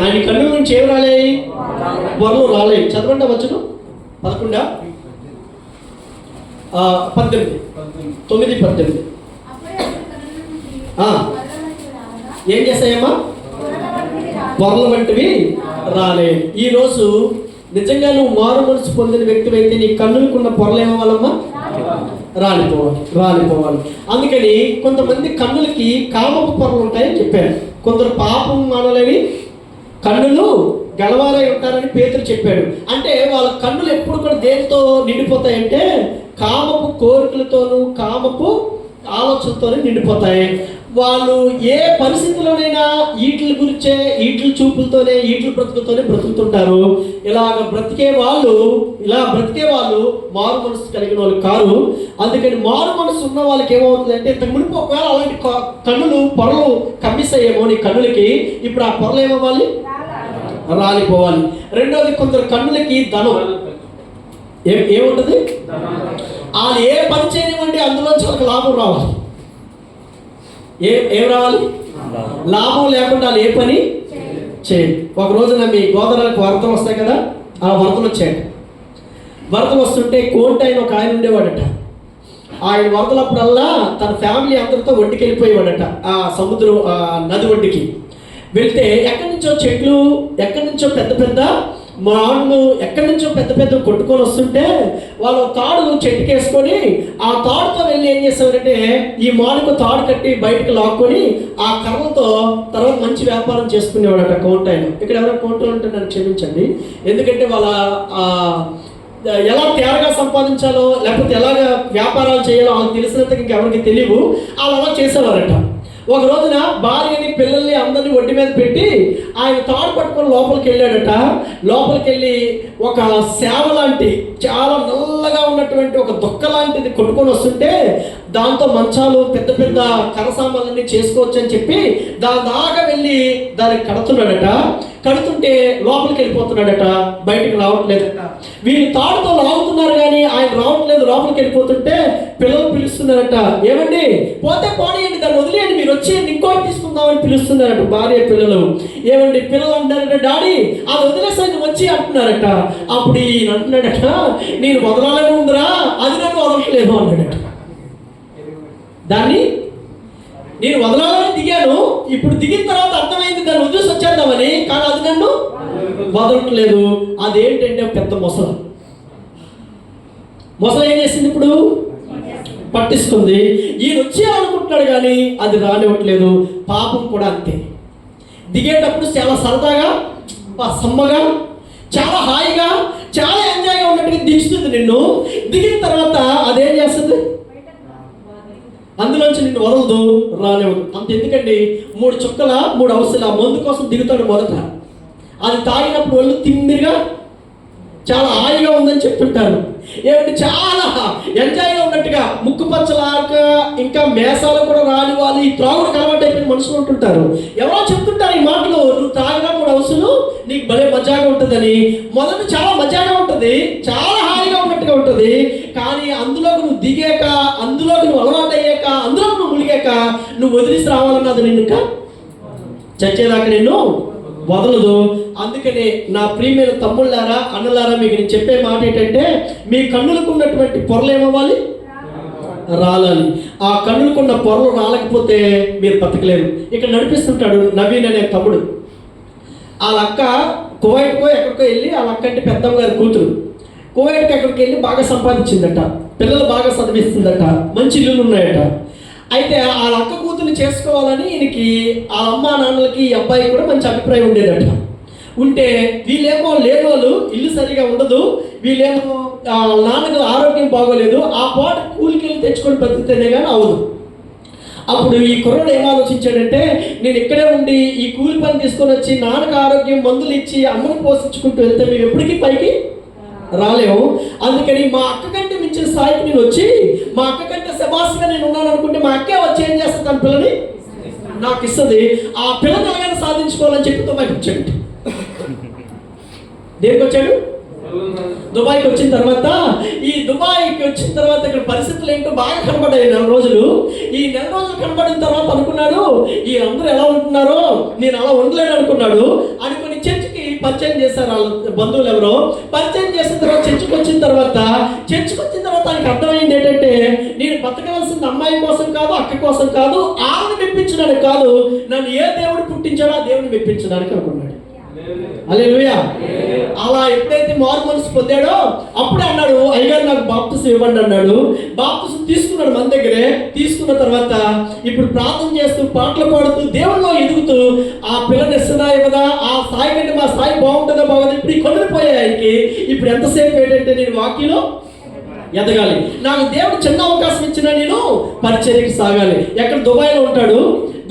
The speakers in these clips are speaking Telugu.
ఆయన కన్నుల నుంచి ఏం రాలేయి? పొరలు రాలేయి. చదవండి వచ్చును 11 18 9-18. ఏం చేస్తాయమ్మా? పొరల వంటివి రాలే. ఈరోజు నిజంగా నువ్వు మారు మనసు పొందిన వ్యక్తి అయితే నీ కన్నులకున్న పొరలు ఏమవ్వాలమ్మా? రాలిపోవాలి. అందుకని కొంతమంది కన్నులకి కామపు పొరలు ఉంటాయని చెప్పారు. కొందరు పాపం మానలేవి కన్నులు గలవాలై ఉంటారని పేతురు చెప్పాడు. అంటే వాళ్ళ కన్నులు ఎప్పుడు కూడా దేనితో నిండిపోతాయంటే కామపు కోరికలతోనూ కామపు ఆలోచనతోనే నిండిపోతాయి. వాళ్ళు ఏ పరిస్థితుల్లోనైనా ఈట్ల గురించే, ఈట్ల చూపులతోనే, ఈట్ల బ్రతుకులతోనే బ్రతుకుతుంటారు. ఇలా బ్రతికే వాళ్ళు మారు మనసు కలిగిన వాళ్ళు కారు. అందుకని మారు మనసు ఉన్న వాళ్ళకి ఏమవుతుందంటే ఇంతకు మునుపు ఒకవేళ అలాంటి కన్నులు పొరలు కమ్మిస్తాయేమో నీ కన్నులకి, ఇప్పుడు ఆ పొరలు ఏమవ్వాలి? రాలిపోవాలి. రెండోది, కొందరు కన్నులకి ధనం ఏముంటుంది? వాళ్ళు ఏ పని చేయనివ్వండి అందులోంచి వాళ్ళకి లాభం రావాలి. ఏం రావాలి? లాభం లేకుండా వాళ్ళు ఏ పని చేయండి. ఒక రోజున మీ గోదావరికి వరదలు వస్తాయి కదా, ఆ వరదలు వచ్చాయి. వరదలు వస్తుంటే కోంట అయిన ఒక ఆయన ఉండేవాడట. ఆయన వరదలప్పుడల్లా తన ఫ్యామిలీ అందరితో ఒడ్డుకి వెళ్ళిపోయేవాడట. ఆ సముద్రం నది ఒడ్డుకి వెళ్తే ఎక్కడి నుంచో చెట్లు, ఎక్కడి నుంచో పెద్ద పెద్ద మాను, ఎక్కడి నుంచో పెద్ద పెద్ద కొట్టుకొని వస్తుంటే వాళ్ళు తాడు చెట్టుకేసుకొని ఆ తాడుతో వెళ్ళి ఏం చేసేవారంటే ఈ మానుకు తాడు కట్టి బయటకు లాక్కొని ఆ కర్రలతో తర్వాత మంచి వ్యాపారం చేసుకునేవాడట కౌంటాయిన్. ఇక్కడ ఎవరైనా కౌంటర్ ఉంటే నన్ను క్షమించండి. ఎందుకంటే వాళ్ళ ఎలా తేరగా సంపాదించాలో లేకపోతే ఎలాగ వ్యాపారాలు చేయాలో వాళ్ళకి తెలిసినంత ఇంకెవరికి తెలియవు. వాళ్ళు అలా చేసేవారట. ఒక రోజున భార్యని పిల్లల్ని అందరినీ ఒడ్డు మీద పెట్టి ఆయన తాడు పట్టుకొని లోపలికి వెళ్ళాడట. లోపలికి వెళ్ళి ఒక సేవ లాంటి చాలా నల్లగా ఉన్నటువంటి ఒక దుక్క లాంటిది కొట్టుకొని వస్తుంటే దాంతో మంచాలు పెద్ద పెద్ద కరసామాలన్నీ చేసుకోవచ్చు అని చెప్పి దాని దాకా వెళ్ళి దానికి కడుతున్నాడట. కడుతుంటే లోపలికి వెళ్ళిపోతున్నాడట, బయటకు రావట్లేదట. వీళ్ళు తాడుతో లాగుతున్నారు కానీ ఆయన రావట్లేదు. లోపలికి వెళ్ళిపోతుంటే పిల్లలు పిలుస్తున్నారట, ఏమండి పోతే పోనీయండి, దాన్ని వదిలేయండి, మీరు వచ్చేయండి, ఇంకోటి తీసుకుందామని పిలుస్తున్నారట భార్య పిల్లలు. ఏమండి పిల్లలు అంటారట, డాడీ అది వదిలేసారి వచ్చి అంటున్నారట. అప్పుడు ఈయన అంటున్నాడట, నేను వదలాలని ఉందిరా, అది నన్ను వదలట్లేదు అన్నాడట. దాన్ని నేను వదలాలని దిగాను, ఇప్పుడు దిగిన తర్వాత అర్థమైంది దాన్ని వదిలేసి వచ్చేద్దామని, కానీ అది నన్ను వదలట్లేదు. అదేంటంటే పెద్ద మొసలు ఏం చేసింది? ఇప్పుడు పట్టిస్తుంది. ఈయన వచ్చేయాలనుకుంటున్నాడు కానీ అది రానివ్వట్లేదు. పాపం కూడా అంతే. దిగేటప్పుడు చాలా సరదాగా, సమ్మగా, చాలా హాయిగా, చాలా ఎంజాయ్గా ఉన్నట్టుగా దించుతుంది నిన్ను. దిగిన తర్వాత అదేం చేస్తుంది? అందులోంచి నిన్ను వదలదు, రానివ్వదు. అంత ఎందుకండి, 3 చుక్కల 3 అవసరాలు ఆ మందు కోసం దిగుతాడు మొదట. అది తాగినప్పుడు ఒళ్ళు తిమ్మిరిగా చాలా హాయిగా ఉందని చెప్తుంటారు. ఏమంటే చాలా ఎంజాయ్గా ఉన్నట్టుగా ముక్కు పచ్చలాక ఇంకా మేసాలు కూడా రాని వాళ్ళు ఈ త్రాగుడు అలవాటు అయిపోయిన మనుషులు ఉంటుంటారు. ఎవరో చెప్తుంటారు ఈ మాటలు, నువ్వు తాగినా 3 అవసరాలు నీకు భలే మజాగా ఉంటుందని. మొదట చాలా మజాగా ఉంటుంది, చాలా హాయిగా ఉన్నట్టుగా ఉంటుంది. కానీ అందులోకి నువ్వు దిగాక, అందులోకి నువ్వు అలవాటు అయ్యాక, అందులోకి నువ్వు ములిగాక నువ్వు వదిలిసి రావాలన్నది నిన్ను ఇంకా చచ్చేదాకా నిన్ను వదలదు. అందుకనే నా ప్రియమైన తమ్ముళ్ళారా, అన్నలారా, మీకు నేను చెప్పే మాట ఏంటంటే మీ కన్నులకు ఉన్నటువంటి పొరలు ఏమవ్వాలి? రాలాలి. ఆ కన్నులకున్న పొరలు రాలేకపోతే మీరు బతకలేరు. ఇక్కడ నడిపిస్తుంటాడు నవీన్ అనే తమ్ముడు. వాళ్ళ అక్క కువైట్కో ఎక్కడికో వెళ్ళి, వాళ్ళ అక్క అంటే పెద్దమ్మ గారి కూతురు కువైట్కి ఎక్కడికి వెళ్ళి బాగా సంపాదించిందట, పిల్లలు బాగా చదివిస్తుందట, మంచి ఇల్లులు ఉన్నాయట. అయితే వాళ్ళ అక్క కూతుర్ని చేసుకోవాలని ఈయనకి వాళ్ళ అమ్మా నాన్నలకి ఈ అబ్బాయి కూడా మంచి అభిప్రాయం ఉండేదట. ఉంటే వీళ్ళేమో లేనోళ్ళు, ఇల్లు సరిగా ఉండదు, వీళ్ళేమో నాన్నకు ఆరోగ్యం బాగోలేదు, ఆ పాట కూలికి వెళ్ళి తెచ్చుకొని బతికితేనే కానీ అవదు. అప్పుడు ఈ కుర్రాడు ఏం ఆలోచించాడంటే, నేను ఇక్కడే ఉండి ఈ కూలి పని తీసుకొని వచ్చి నాన్నకు ఆరోగ్యం మందులు ఇచ్చి అమ్మను పోషించుకుంటూ వెళ్తే మేము ఎప్పటికీ పైకి రాలేము. అందుకని మా అక్క కంటే మించిన స్థాయికి నేను వచ్చి, మా అక్క కంటే శబాస్గా నేను ఉన్నాను అనుకుంటే మా అక్కే వచ్చి ఏం చేస్తుంది, తన పిల్లని నాకు ఇస్తుంది. ఆ పిల్లని ఎలాగైనా సాధించుకోవాలని చెప్పి దుబాయ్కి వచ్చాడు. దేనికి వచ్చాడు? దుబాయ్కి వచ్చిన తర్వాత, ఈ దుబాయ్కి వచ్చిన తర్వాత ఇక్కడ పరిస్థితులు ఏంటో బాగా కనబడ్డాయి 4 రోజులు. ఈ 4 రోజులు కనబడిన తర్వాత అనుకున్నాడు, వీళ్ళందరూ ఎలా ఉంటున్నారో నేను అలా ఉండలేను అనుకున్నాడు. అనుకుని పరిచయం చేశారు వాళ్ళ బంధువులు ఎవరో. పరిచయం చేసిన తర్వాత చర్చకు వచ్చిన తర్వాత ఆయనకు అర్థమైంది ఏంటంటే, నేను బతకవలసిన అమ్మాయి కోసం కాదు, అక్క కోసం కాదు, ఆమెను మెప్పించడానికి కాదు, నన్ను ఏ దేవుడు పుట్టించాడో ఆ దేవుడిని మెప్పించడానికి అనుకున్నాడు. హల్లెలూయా. అలా ఎప్పుడైతే మారు మనసు పొందాడో అప్పుడే అన్నాడు, అయ్యగారు నాకు బాప్తిసం ఇవ్వండి అన్నాడు. బాప్తిసం తీసుకున్నాడు మన దగ్గరే. తీసుకున్న తర్వాత ఇప్పుడు ప్రార్థన చేస్తూ పాటలు పాడుతూ దేవుళ్ళలో ఎదుగుతూ ఆ పిల్లని ఇస్తున్నాయి కదా, ఆ స్థాయి కంటే మా స్థాయి బాగుంటుందో బాగుంది. ఇప్పుడు ఈ కొనులు పోయాయి ఆయనకి. ఇప్పుడు ఎంతసేపు ఏంటంటే నేను వాక్యంలో ఎదగాలి, నాకు దేవుడు చిన్న అవకాశం ఇచ్చినా నేను పరిచర్యకి సాగాలి. ఎక్కడ దుబాయ్లో ఉంటాడు.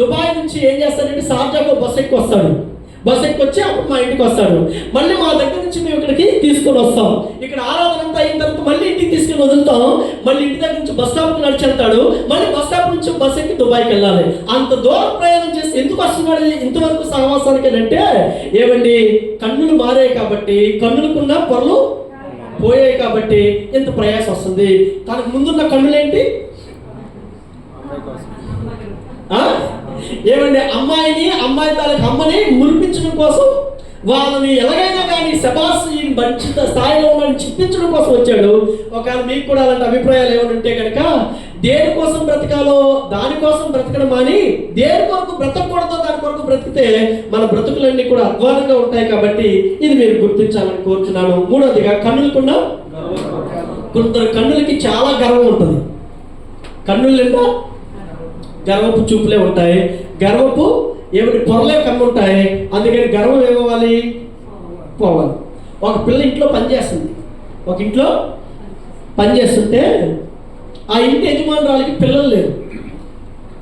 దుబాయ్ నుంచి ఏం చేస్తాడంటే షార్జాకు బస్ ఎక్కి వస్తాడు. బస్ ఎక్కి వచ్చి అప్పుడు మా ఇంటికి వస్తాడు. మళ్ళీ మా దగ్గర నుంచి మేము ఇక్కడికి తీసుకొని వస్తాం. ఇక్కడ ఆరాధన అంతా అయిన తర్వాత మళ్ళీ ఇంటికి తీసుకొని వదులుతాం. మళ్ళీ ఇంటి దగ్గర నుంచి బస్ స్టాప్కి నడిచి వెళ్తాడు. మళ్ళీ బస్ స్టాప్ నుంచి బస్ ఎక్కి దుబాయ్కి వెళ్ళాలి. అంత దూరం ప్రయాణం చేసి ఎందుకు వస్తున్నాడు ఇంతవరకు సహవాసానికి అంటే, ఏమండి కన్నులు మారాయి కాబట్టి, కన్నులకున్న పొరలు పోయాయి కాబట్టి ఎంత ప్రయాసం వస్తుంది. తనకు ముందున్న కన్నులేంటి? ఏమండి అమ్మాయి తాలూకు అమ్మని మురిపించడం కోసం, వాళ్ళని ఎలాగైనా కానీ శబాస్ ఈ మంచి స్థాయిలో ఉన్నని చిప్పించడం కోసం వచ్చాడు. ఒకవేళ మీకు కూడా అలాంటి అభిప్రాయాలు ఏమైనా ఉంటే కనుక, దేనికోసం బ్రతకాలో దానికోసం బ్రతకడం అని, దేని కొరకు బ్రతకూడదో దాని కొరకు బ్రతికితే మన బ్రతుకులన్నీ కూడా అధ్వానంగా ఉంటాయి. కాబట్టి ఇది మీరు గుర్తించాలని కోరుతున్నాను. మూడవదిగా కన్నులకున్న, కొందరు కన్నులకి చాలా గర్వం ఉంటుంది. కన్నులు నిండా గర్వపు చూపులే ఉంటాయి. గర్వపు ఏమిటి పొరలే కన్ను ఉంటాయి. అందుకని గర్వం ఏమవ్వాలి? పోవాలి. ఒక పిల్ల ఇంట్లో పనిచేస్తుంది. ఒక ఇంట్లో పనిచేస్తుంటే ఆ ఇంటి యజమానురాలికి పిల్లలు లేరు.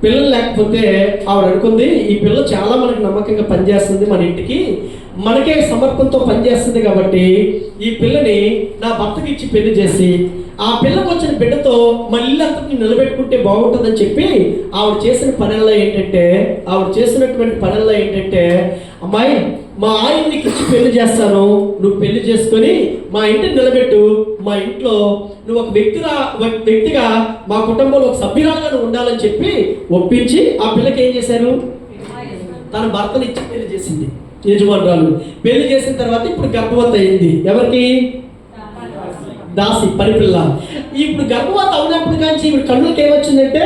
పిల్లలు లేకపోతే ఆవిడ అనుకుంది, ఈ పిల్ల చాలా మనకి నమ్మకంగా పనిచేస్తుంది, మన ఇంటికి మనకే సమర్పణతో పనిచేస్తుంది కాబట్టి ఈ పిల్లని నా భర్తకి ఇచ్చి పెళ్లి చేసి ఆ పిల్లకు వచ్చిన బిడ్డతో మన ఇల్లు అంతటిని నిలబెట్టుకుంటే బాగుంటుందని చెప్పి ఆవిడ చేసినటువంటి పనుల్లో ఏంటంటే, అమ్మాయి మా ఆయన్ని ఇచ్చి పెళ్లి చేస్తాను, నువ్వు పెళ్లి చేసుకొని మా ఇంటిని నిలబెట్టు, మా ఇంట్లో నువ్వు ఒక వ్యక్తిగా మా కుటుంబంలో ఒక సభ్యురాలుగా నువ్వు ఉండాలని చెప్పి ఒప్పించి ఆ పిల్లకి ఏం చేశారు? తన భర్తని ఇచ్చి పెళ్లి చేసింది యజమానురాలు. పెళ్లి చేసిన తర్వాత ఇప్పుడు గర్భవతి అయింది. ఎవరికి? దాసి, పనిపిల్ల. ఇప్పుడు గర్భవతి అవునప్పుడు కానీ ఇప్పుడు కన్నులకి ఏమొచ్చిందంటే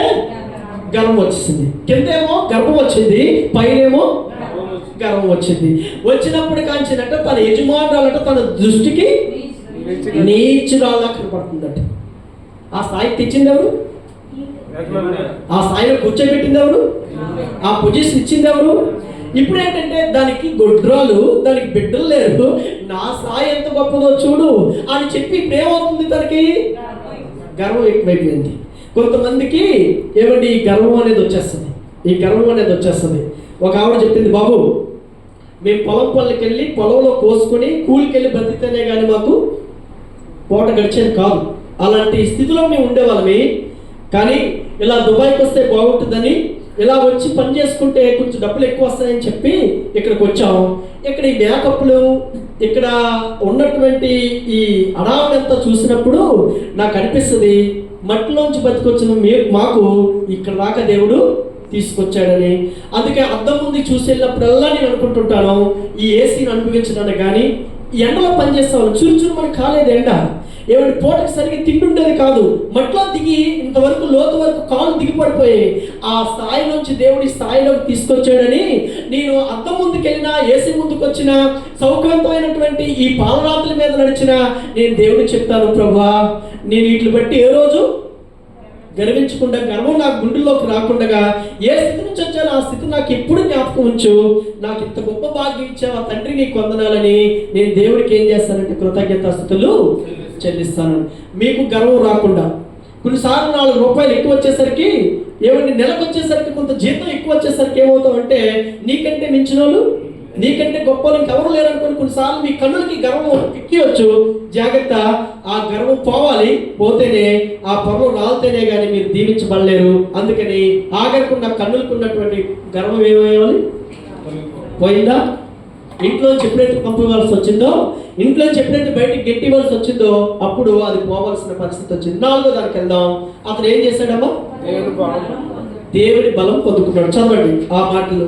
గర్వం వచ్చేసింది. కిందేమో గర్భం వచ్చింది, పైనేమో గర్వం వచ్చింది. వచ్చినప్పుడు కాంచినట్ట తన యజమానురాలట తన దృష్టికి నీచురాలా కనపడుతుందట. ఆ స్థాయికి తెచ్చింది ఎవరు? ఆ స్థాయిలో కూర్చోబెట్టింది ఎవరు? ఆ పొజిషన్ ఇచ్చింది ఎవరు? ఇప్పుడు ఏంటంటే దానికి గొడ్రాలు, దానికి బిడ్డలు లేరు, నా స్థాయి ఎంత గొప్పదో చూడు అని చెప్పి ఇప్పుడు ఏమవుతుంది? తనకి గర్వం ఎక్కువైపోయింది. కొంతమందికి ఏమండి ఈ గర్వం అనేది వచ్చేస్తుంది. ఒక ఆవిడ చెప్పింది, బాబు మేము పొలం పళ్ళకి వెళ్ళి పొలంలో కోసుకొని కూలికెళ్ళి బ్రతికితేనే కానీ మాకు పూట గడిచేది కాదు. అలాంటి స్థితిలో మేము ఉండేవాళ్ళమి. కానీ ఇలా దుబాయ్కి వస్తే బాగుంటుందని, ఇలా వచ్చి పని చేసుకుంటే కొంచెం డబ్బులు ఎక్కువ వస్తాయని చెప్పి ఇక్కడికి వచ్చాము. ఇక్కడ ఈ మేకప్లు, ఇక్కడ ఉన్నటువంటి ఈ అడావుడంతా చూసినప్పుడు నాకు అనిపిస్తుంది, మట్టిలోంచి బతికొచ్చిన మాకు ఇక్కడ దాకా దేవుడు తీసుకొచ్చాడని. అందుకే అద్దం ముందు చూసి వెళ్ళినప్పుడల్లా నేను అనుకుంటుంటాను, ఈ ఏసీని అనుభవించడానికి. కానీ ఎండలో పనిచేస్తాను, చురుచురు మనకు కాలేదు ఎండ. ఏమంటే పూటకి సరిగ్గా తింటుండేది కాదు. మట్లో దిగి ఇంతవరకు లోతు వరకు కాలు దిగిపడిపోయాయి. ఆ స్థాయి నుంచి దేవుడి స్థాయిలోకి తీసుకొచ్చాడని నేను అద్దం ముందుకు వెళ్ళినా, ఏసీ ముందుకు వచ్చిన, సౌకర్యమైనటువంటి ఈ పాలరాతుల మీద నడిచిన నేను దేవుడికి చెప్తాను, ప్రభువా నేను వీటిని బట్టి ఏ రోజు గర్వించకుండా, గర్వం నాకు గుండెల్లోకి రాకుండా, ఏ స్థితి నుంచి వచ్చానో ఆ స్థితి నాకు ఎప్పుడు జ్ఞాపకం ఉంచు. నాకు ఇంత గొప్ప భాగ్యం ఇచ్చావు, ఆ తండ్రి నీకు వందనాలని నేను దేవుడికి ఏం చేస్తానంటే కృతజ్ఞతాస్తుతులు చెల్లిస్తాను. మీకు గర్వం రాకుండా, కొన్నిసార్లు 4 రూపాయలు ఎక్కువ వచ్చేసరికి, ఏమంటే నెలకు వచ్చేసరికి కొంత జీతం ఎక్కువ వచ్చేసరికి ఏమవుతామంటే, నీకంటే మించిన వాళ్ళు, నీకంటే గొప్ప వాళ్ళు ఇంకెవరు లేరనుకోని కొన్నిసార్లు మీ కన్నులకి గర్వం ఎక్కివచ్చు. జాగ్రత్త, ఆ గర్వం పోవాలి. పోతేనే, ఆ పొరలు రాలితేనే కానీ మీరు దీవించబడలేరు. అందుకని ఆగకుండా కన్నులకు ఉన్నటువంటి గర్వం ఏమయ్యాలి? పోయిందా? ఇంట్లోంచి ఎప్పుడైతే పంపవలసి వచ్చిందో, ఇంట్లోంచి ఎప్పుడైతే బయటికి గెట్టివలసి వచ్చిందో అప్పుడు అది పోవలసిన పరిస్థితి వచ్చింది. 4వ దానికి వెళ్దాం. అతను ఏం చేశాడమ్మా? దేవుడి బలం పొందుకున్నాడు. చదవండి ఆ మాటలు.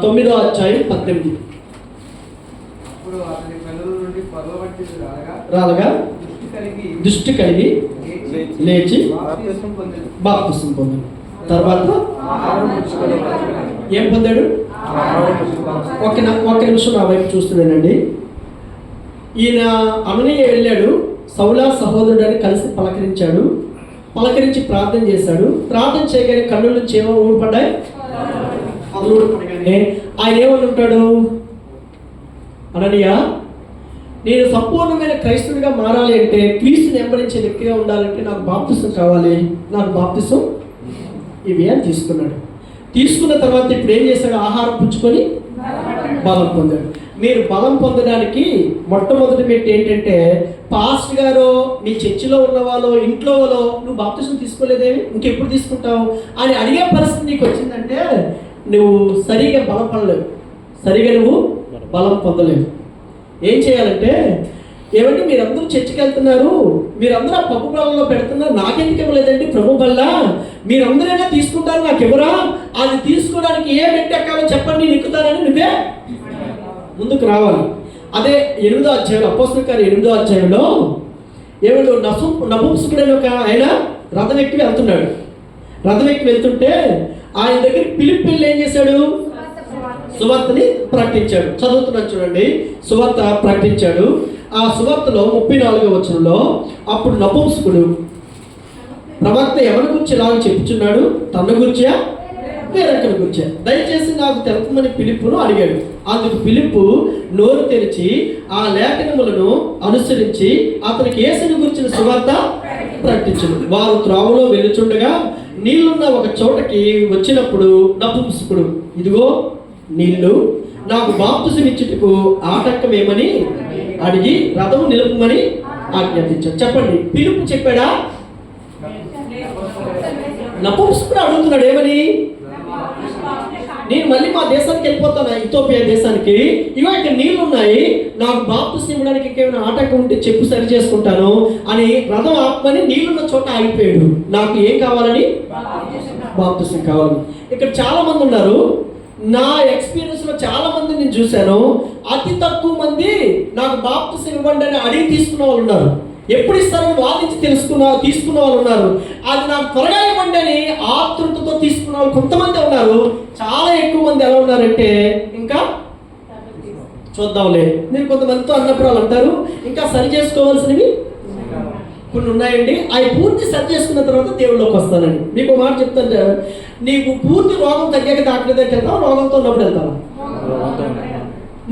9వ అధ్యాయం 18. అప్పుడు అతని కన్నుల నుండి పొగ వంటిది రాలగా దృష్టి కలిగి లేచి బాప్తిసం పొందాడు. తర్వాత ఏం పొందాడు? ఒక్క నిమిషం నా వైపు చూస్తున్నానండి. ఈయన అననీయ వెళ్ళాడు, సౌలా సహోదరుడు అని కలిసి పలకరించాడు. పలకరించి ప్రార్థన చేశాడు. ప్రార్థన చేయగానే కన్నుల నుంచి ఏమో ఊడిపడ్డాయి. ఊడిపడగానే ఆయన ఏమని ఉంటాడు? అననీయ, నేను సంపూర్ణమైన క్రైస్తవుడిగా మారాలి అంటే, క్రీస్తుని వెంబడించే వ్యక్తిగా ఉండాలంటే నాకు బాప్తిసం కావాలి, నాకు బాప్తిసం ఇవి అని తీసుకున్నాడు. తీసుకున్న తర్వాత ఇప్పుడు ఏం చేశాడు? ఆహారం పుచ్చుకొని బలం పొందాడు. మీరు బలం పొందడానికి మొట్టమొదటి మెట్టు ఏంటంటే, పాస్ట్ గారు మీ చర్చిలో ఉన్న వాళ్ళు, ఇంట్లో వాళ్ళు, నువ్వు బాప్తిసం తీసుకోలేదేమి, ఇంకెప్పుడు తీసుకుంటావు అని అడిగే పరిస్థితి నీకు వచ్చిందంటే నువ్వు సరిగా బలం పొందలేవు, సరిగా నువ్వు బలం పొందలేవు. ఏం చేయాలంటే, ఏమంటే మీరందరూ చర్చికి వెళ్తున్నారు, మీరందరూ ఆ పప్పు బల్లలో పెడుతున్నారు, నాకెందుకు ఇవ్వలేదండి ప్రభు బల్ల, మీరందరైనా తీసుకుంటారు, నాకు ఎవరా? అది తీసుకోవడానికి ఏ మెట్టు ఎక్కాలో చెప్పండి, నేను ఎక్కుతానని నువ్వే ముందుకు రావాలి. అదే 8వ అధ్యాయంలో, అపోస్తలుల కార్యం 8వ అధ్యాయంలో ఏమంటే నపుంసకుడైన ఒక ఆయన రథం ఎక్కి వెళ్తున్నాడు. రథం ఎక్కి వెళ్తుంటే ఆయన దగ్గర ఫిలిప్పీ ఏం చేశాడు? సువార్తని ప్రకటించాడు. చదువుతున్నాను చూడండి. సువార్త ప్రకటించాడు. ఆ సువార్తలో 34వ వచనంలో, అప్పుడు నపుంసకుడు ప్రవక్త ఎవరి గురించి ఇలాగ చెప్పుచున్నాడు, తన గురించా వేరొకరి గురించా, దయచేసి నాకు తెలుపమని ఫిలిప్పును అడిగాడు. అందుకు ఫిలిప్పు నోరు తెరిచి ఆ లేఖనములను అనుసరించి అతనికి యేసుని గురించిన సువార్త ప్రకటించును. వారు త్రోవలో వెలుచుండగా నీళ్లున్న ఒక చోటకి వచ్చినప్పుడు నపుంసకుడు, ఇదిగో నీళ్లు, నాకు బాప్తిసం ఇచ్చుటకు ఆటంకమేమని అడిగి రథము నిలుపమని ఆజ్ఞాపించాడు. చెప్పండి, ఫిలిప్పు చెప్పాడా? నపుంసకుడు అడుగుతున్నాడు ఏమని? నేను మళ్ళీ మా దేశానికి వెళ్ళిపోతాను, ఇథియోపియా దేశానికి, ఇవో ఇక్కడ నీళ్ళు ఉన్నాయి, నాకు బాప్తిసం ఇవ్వడానికి ఇంకేమైనా ఆటంకం ఉంటే చెప్పు, సరి చేసుకుంటాను అని రథం ఆపమని నీళ్ళున్న చోట ఆగిపోయాడు. నాకు ఏం కావాలని? బాప్తిసం కావాలి. ఇక్కడ చాలా మంది ఉన్నారు, నా ఎక్స్పీరియన్స్ లో చాలా మంది నేను చూశాను, అతి తక్కువ మంది నాకు బాప్తిసం ఇవ్వండి అని అడిగి తీసుకున్న వాళ్ళు ఉన్నారు. ఎప్పుడు ఇస్తారని వాదించి తీసుకున్న వాళ్ళు ఉన్నారు. అది నాకు త్వరగా ఇవ్వండి అని ఆతృతతో తీసుకున్న వాళ్ళు కొంతమంది ఉన్నారు. చాలా ఎక్కువ మంది ఎలా ఉన్నారంటే, ఇంకా చూద్దాంలే, నేను కొంతమందితో అన్నప్పుడు వాళ్ళు అంటారు ఇంకా సరి చేసుకోవాల్సినవి కొన్ని ఉన్నాయండి, అవి పూర్తి సరి చేసుకున్న తర్వాత దేవుళ్ళలోకి వస్తానండి. మీకు మాట చెప్తాను, నీకు పూర్తి రోగం తగ్గాక డాక్టర్ దగ్గరికి వెళ్తావు, రోగంతో ఉన్నప్పుడు వెళ్తావా?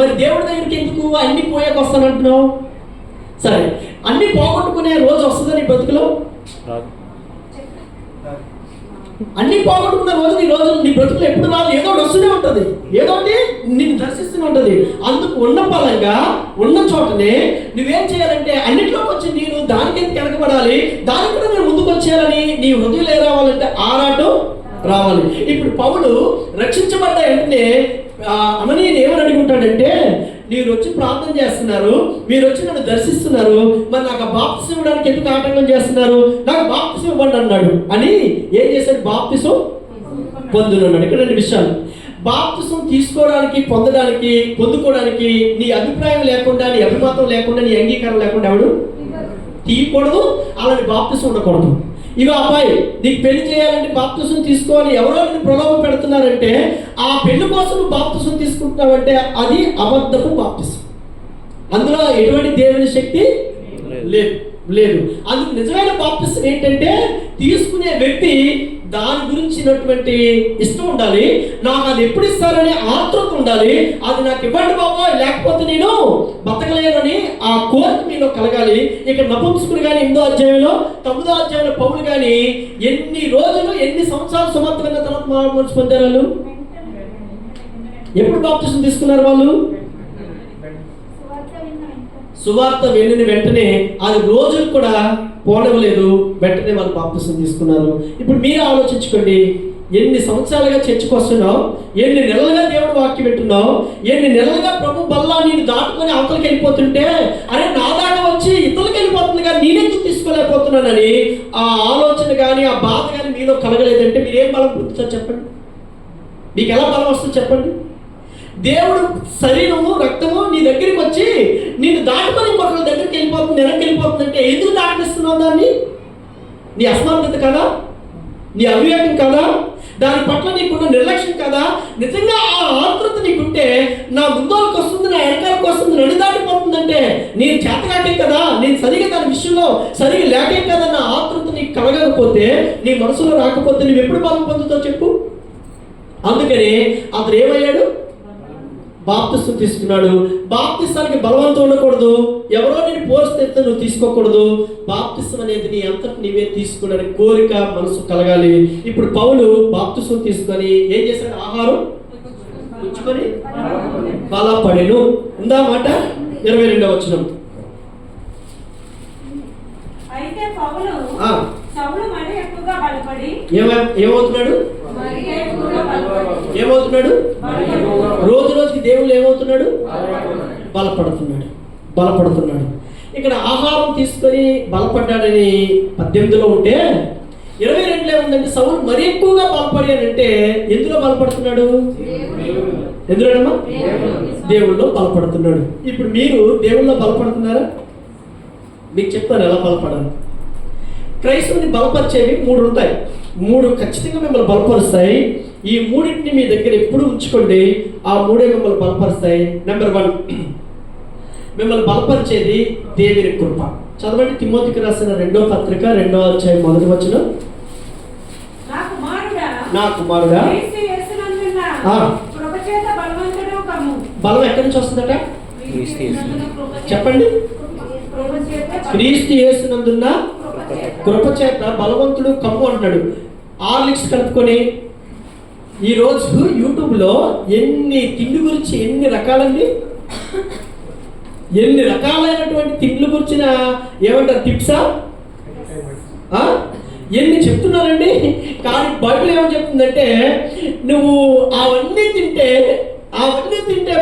మరి దేవుడి దగ్గరికి ఎందుకు అన్ని పోయాక వస్తానంటున్నావు? సరే, అన్ని పోగొట్టుకునే రోజు వస్తుందా నీ బ్రతుకులో? అన్ని పోగొట్టుకున్న రోజు నీ బ్రతుకులో ఎప్పుడు రాదు, ఏదో ఒకటి వస్తూనే ఉంటుంది, ఏదో ఒకటి నిన్ను దర్శిస్తూనే ఉంటుంది. అందుకు ఉన్న పలంగా ఉన్న చోటనే నువ్వేం చేయాలంటే, అన్నింటిలోకి వచ్చి నేను దానికి ఎందుకు వెనకబడాలి, దానికి కూడా నేను ముందుకు వచ్చేయాలని నీ హృదయంలో ఏ రావాలంటే ఆరాటం రావాలి. ఇప్పుడు పౌలు రక్షించబడ్డ వెంటనే అననీయను ఏమని అడుగుంటాడంటే, మీరు వచ్చి ప్రార్థన చేస్తున్నారు, మీరు వచ్చి నన్ను దర్శిస్తున్నారు, మరి నాకు బాప్తిసం ఇవ్వడానికి ఎందుకు ఆటంకం చేస్తున్నారు, నాకు బాప్తిసం ఇవ్వండి అన్నాడు అని ఏం చేశాడు? బాప్తిసం పొందున్నాడు. ఇక్కడ 2 విషయాలు. బాప్తిసం తీసుకోవడానికి, పొందుకోవడానికి నీ అభిప్రాయం లేకుండా, నీ అభిమతం లేకుండా, నీ అంగీకారం లేకుండా ఎవడు తీయకూడదు, అలాంటి బాప్తిసం ఉండకూడదు. ఇగో అబ్బాయి, నీకు పెళ్లి చేయాలంటే బాప్తిసం తీసుకోవాలి, ఎవరో నిన్ను ప్రలోభ పెడుతున్నారంటే ఆ పెళ్లి కోసం నువ్వు బాప్తిసం తీసుకుంటున్నావంటే అది అబద్ధపు బాప్తిసం. అందులో ఎటువంటి దేవుని శక్తి లేదు. అందుకు నిజమైన బాప్తిసం ఏంటంటే, తీసుకునే వ్యక్తి దాని గురించినటువంటి ఇష్టం ఉండాలి, నాకు అది ఎప్పుడు ఇస్తారనే ఆతృత ఉండాలి, అది నాకు ఇవ్వండి బాబా, లేకపోతే నేను బతకలేనని ఆ కోరిక మీలో కలగాలి. ఇక్కడ నపుంసకుడు కానీ 8వ అధ్యాయంలో 9వ అధ్యాయంలో పౌలు కానీ ఎన్ని రోజులు, ఎన్ని సంవత్సరాలు సమర్థంగా తర్వాత మనసు పొందారు వాళ్ళు? ఎప్పుడు బాప్తిసం తీసుకున్నారు వాళ్ళు? సువార్త వెళ్ళిన వెంటనే అది రోజులు కూడా పోనివ్వలేదు, వెంటనే వాళ్ళు బాప్తిసం తీసుకున్నారు. ఇప్పుడు మీరు ఆలోచించుకోండి, ఎన్ని సంవత్సరాలుగా చర్చకు వస్తున్నావు, ఎన్ని నెలలుగా దేవుడు వాక్యం పెట్టున్నావు, ఎన్ని నెలలుగా ప్రభు బల్లా నేను దాటుకొని అవతలకి వెళ్ళిపోతుంటే, అరే నా దాకా వచ్చి ఇతరులకి వెళ్ళిపోతుంది కానీ నేనెందుకు తీసుకోలేకపోతున్నానని ఆ ఆలోచన కానీ ఆ బాధ కానీ మీలో కలగలేదంటే మీరు ఏం బలం పుట్టుతారు చెప్పండి? మీకు ఎలా బలం వస్తుంది చెప్పండి? దేవుడు శరీరము రక్తము నీ దగ్గరికి వచ్చి ఎందుకు దాటిస్తున్నావు దాన్ని? నీ అసమర్థత కదా, నీ అవివేకం కదా, దాని పట్ల నీకున్న నిర్లక్ష్యం కదా. నిజంగా ఆ ఆతృత నీకుంటే నా ముందరకు వస్తుంది, నా వెనకాలకు వస్తుంది, నన్ను దాటిపోతుందంటే నేను చేతగాకే కదా, నేను సరిగా దాని విషయంలో సరిగా లేకే కదా నా ఆతృత నీకు కలగకపోతే, నీ మనసులో రాకపోతే నువ్వు ఎప్పుడు బలం పొందుతావు చెప్పు? అందుకని అతను ఏమయ్యాడు? బాప్తిస్తం తీసుకున్నాడు. బాప్తిస్తానికి బలవంతం ఉండకూడదు, ఎవరో నేను పోస్తే నువ్వు తీసుకోకూడదు. బాప్తిస్తం అనేది నీ అంతటి నీవే తీసుకున్నాడని కోరిక మనసు కలగాలి. ఇప్పుడు పౌలు బాప్తిస్తం తీసుకొని ఏం చేశాడు? ఆహారం పుచ్చుకొని బలపడెను. ఉందా మాట? 22వ వచనం. అయితే పౌలు సౌలు మరి ఎక్కువగా బలపడి ఏమవుతున్నాడు? ఏమవుతున్నాడు? రోజు రోజుకి దేవుడు ఏమవుతున్నాడు? బలపడుతున్నాడు, బలపడుతున్నాడు. ఇక్కడ ఆహారం తీసుకొని బలపడ్డాడని 18లో ఉంటే 22లో ఏముందంటే సౌలు మరి ఎక్కువగా బలపడి అని అంటే ఎందులో బలపడుతున్నాడు? ఎందులోనమ్మా? దేవుళ్ళలో బలపడుతున్నాడు. ఇప్పుడు మీరు దేవుళ్ళలో బలపడుతున్నారా? మీకు చెప్తాను ఎలా బలపడాలి. క్రైస్తవుని బలపరిచేవి 3 ఉంటాయి. 3 ఖచ్చితంగా మిమ్మల్ని బలపరుస్తాయి. ఈ 3టిని మీ దగ్గర ఎప్పుడు ఉంచుకోండి. ఆ 3 మిమ్మల్ని బలపరుస్తాయి. నెంబర్ 1, మిమ్మల్ని బలపరిచేది దేవుని కృప. చదవండి తిమోతికి రాసిన 2వ పత్రిక 2వ అధ్యాయం 1వ వచనం. నా కుమారుడా బలం ఎక్కడి నుంచి వస్తుందట? చెప్పండి. క్రీస్తు యేసునందున్న కృప చేత బలవంతుడు కమ్ము అంటాడు. హార్లిక్స్ కలుపుకొని ఈరోజు యూట్యూబ్లో ఎన్ని తిండి గురించి ఎన్ని రకాలండి, ఎన్ని రకాలైనటువంటి తిండ్ల గురించిన ఏమంటారు టిప్సా ఎన్ని చెప్తున్నారండి. కానీ బైబిల్ ఏమని చెప్తుందంటే నువ్వు అవన్నీ తింటే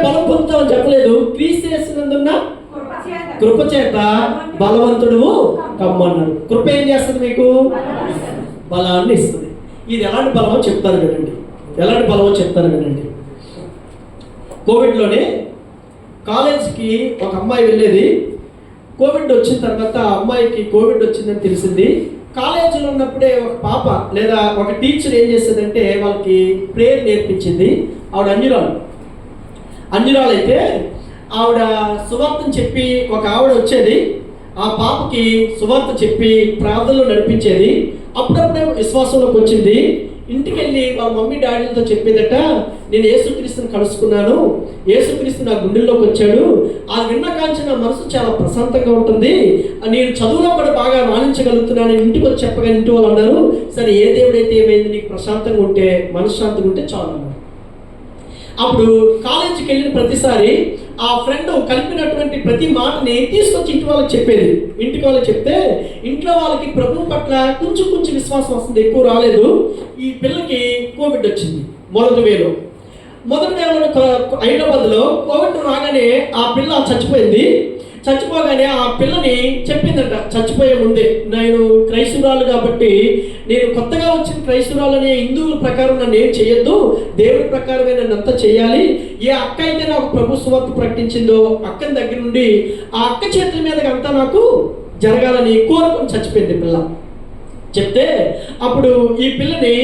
బలం పొందుతావని చెప్పలేదు. క్రీస్తు యేసునందున్న కృప చేత బలవంతుడు కమ్మన్నాడు. కృప ఏం చేస్తుంది? మీకు బలాన్ని ఇస్తుంది. ఇది ఎలాంటి బలమో చెప్తాను వినండి. ఎలాంటి బలమో చెప్తాను వినండి. కోవిడ్లోనే కాలేజ్కి ఒక అమ్మాయి వెళ్ళేది. కోవిడ్ వచ్చిన తర్వాత ఆ అమ్మాయికి కోవిడ్ వచ్చిందని తెలిసింది. కాలేజీలో ఉన్నప్పుడే ఒక పాప లేదా ఒక టీచర్ ఏం చేసేదంటే వాళ్ళకి ప్రేయర్ నేర్పించింది. ఆవిడ అంజురాలు అయితే ఆవిడ సువార్తను చెప్పి ఒక ఆవిడ వచ్చేది, ఆ పాపకి సువార్త చెప్పి ప్రార్థనలో నడిపించేది. అప్పుడప్పుడే విశ్వాసంలోకి వచ్చింది. ఇంటికి వెళ్ళి వాళ్ళ మమ్మీ డాడీలతో చెప్పేదట, నేను యేసుక్రీస్తుని కలుసుకున్నాను, యేసుక్రీస్తు నా గుండెల్లోకి వచ్చాడు, ఆ విన్న కాంచి నా మనసు చాలా ప్రశాంతంగా ఉంటుంది, నేను చదువులో కూడా బాగా రాణించగలుగుతున్నాను, ఇంటికి వచ్చి చెప్పగా ఇంటి వాళ్ళు అన్నారు, సరే ఏ దేవుడైతే ఏమైంది, నీకు ప్రశాంతంగా ఉంటే మనశ్శాంతంగా ఉంటే చాలు అన్నారు. అప్పుడు కాలేజీకి వెళ్ళిన ప్రతిసారి ఆ ఫ్రెండ్ కలిపినటువంటి ప్రతి మాటని తీసుకొచ్చి ఇంటి వాళ్ళకి చెప్పేది. ఇంటికి వాళ్ళకి చెప్తే ఇంట్లో వాళ్ళకి ప్రభువు పట్ల కొంచెం విశ్వాసం వస్తుంది, ఎక్కువ రాలేదు. ఈ పిల్లకి కోవిడ్ వచ్చింది మొదటి వేలో హైదరాబాద్లో కోవిడ్ రాగానే ఆ పిల్ల చచ్చిపోయింది. చచ్చిపోగానే ఆ పిల్లని చెప్పిందట చచ్చిపోయే ముందే, నేను క్రైస్తవురాలు కాబట్టి నేను కొత్తగా వచ్చిన క్రైస్తవురాలనే హిందువుల ప్రకారం నన్ను ఏం చేయొద్దు, దేవుడి ప్రకారమే నన్ను అంతా చేయాలి. ఏ అక్క అయితే నాకు ప్రభు సువార్త ప్రకటించిందో అక్కని దగ్గర నుండి ఆ అక్క చేతుల మీదకి అంతా నాకు జరగాలని కోరుకొని చచ్చిపోయింది పిల్ల. చెప్తే అప్పుడు ఈ పిల్లని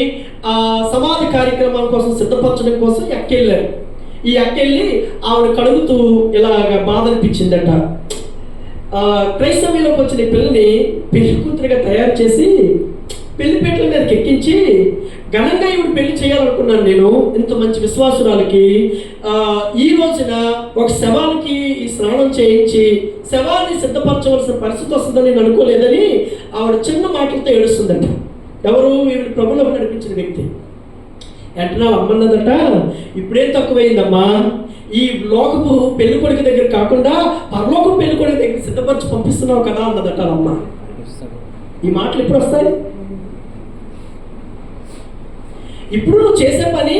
సమాధి కార్యక్రమాల కోసం సిద్ధపరచడం కోసం ఎక్కెళ్ళారు. ఈ అక్కెళ్ళి ఆవిడ కడుగుతూ ఇలాగ బాధ అనిపించిందట. క్రైస్తవ్యంలోకి వచ్చిన పిల్లని పెళ్లి కూతురుగా తయారు చేసి పెళ్లిపేటల మీదకి ఎక్కించి ఘనంగా ఈవిడ పెళ్లి చేయాలనుకున్నాను నేను. ఇంత మంచి విశ్వాసురాలకి ఈ రోజున ఒక శవానికి ఈ స్నానం చేయించి శవాన్ని సిద్ధపరచవలసిన పరిస్థితి వస్తుందని నేను అనుకోలేదని ఆవిడ చిన్న మాటలతో ఏడుస్తుందట. ఎవరు? ఈవిడ ప్రభువులో నడిపించిన వ్యక్తి. వెంటనే అమ్మన్నదట, ఇప్పుడేం తక్కువైందమ్మా, ఈ లోకపు పెళ్లి కొడుకు దగ్గర కాకుండా పరలోకపు పెళ్లి కొడుకు దగ్గర సిద్ధపరిచి పంపిస్తున్నావు కదా అన్నదట అమ్మ. ఈ మాటలు ఎప్పుడు వస్తాయి? ఇప్పుడు నువ్వు చేసే పని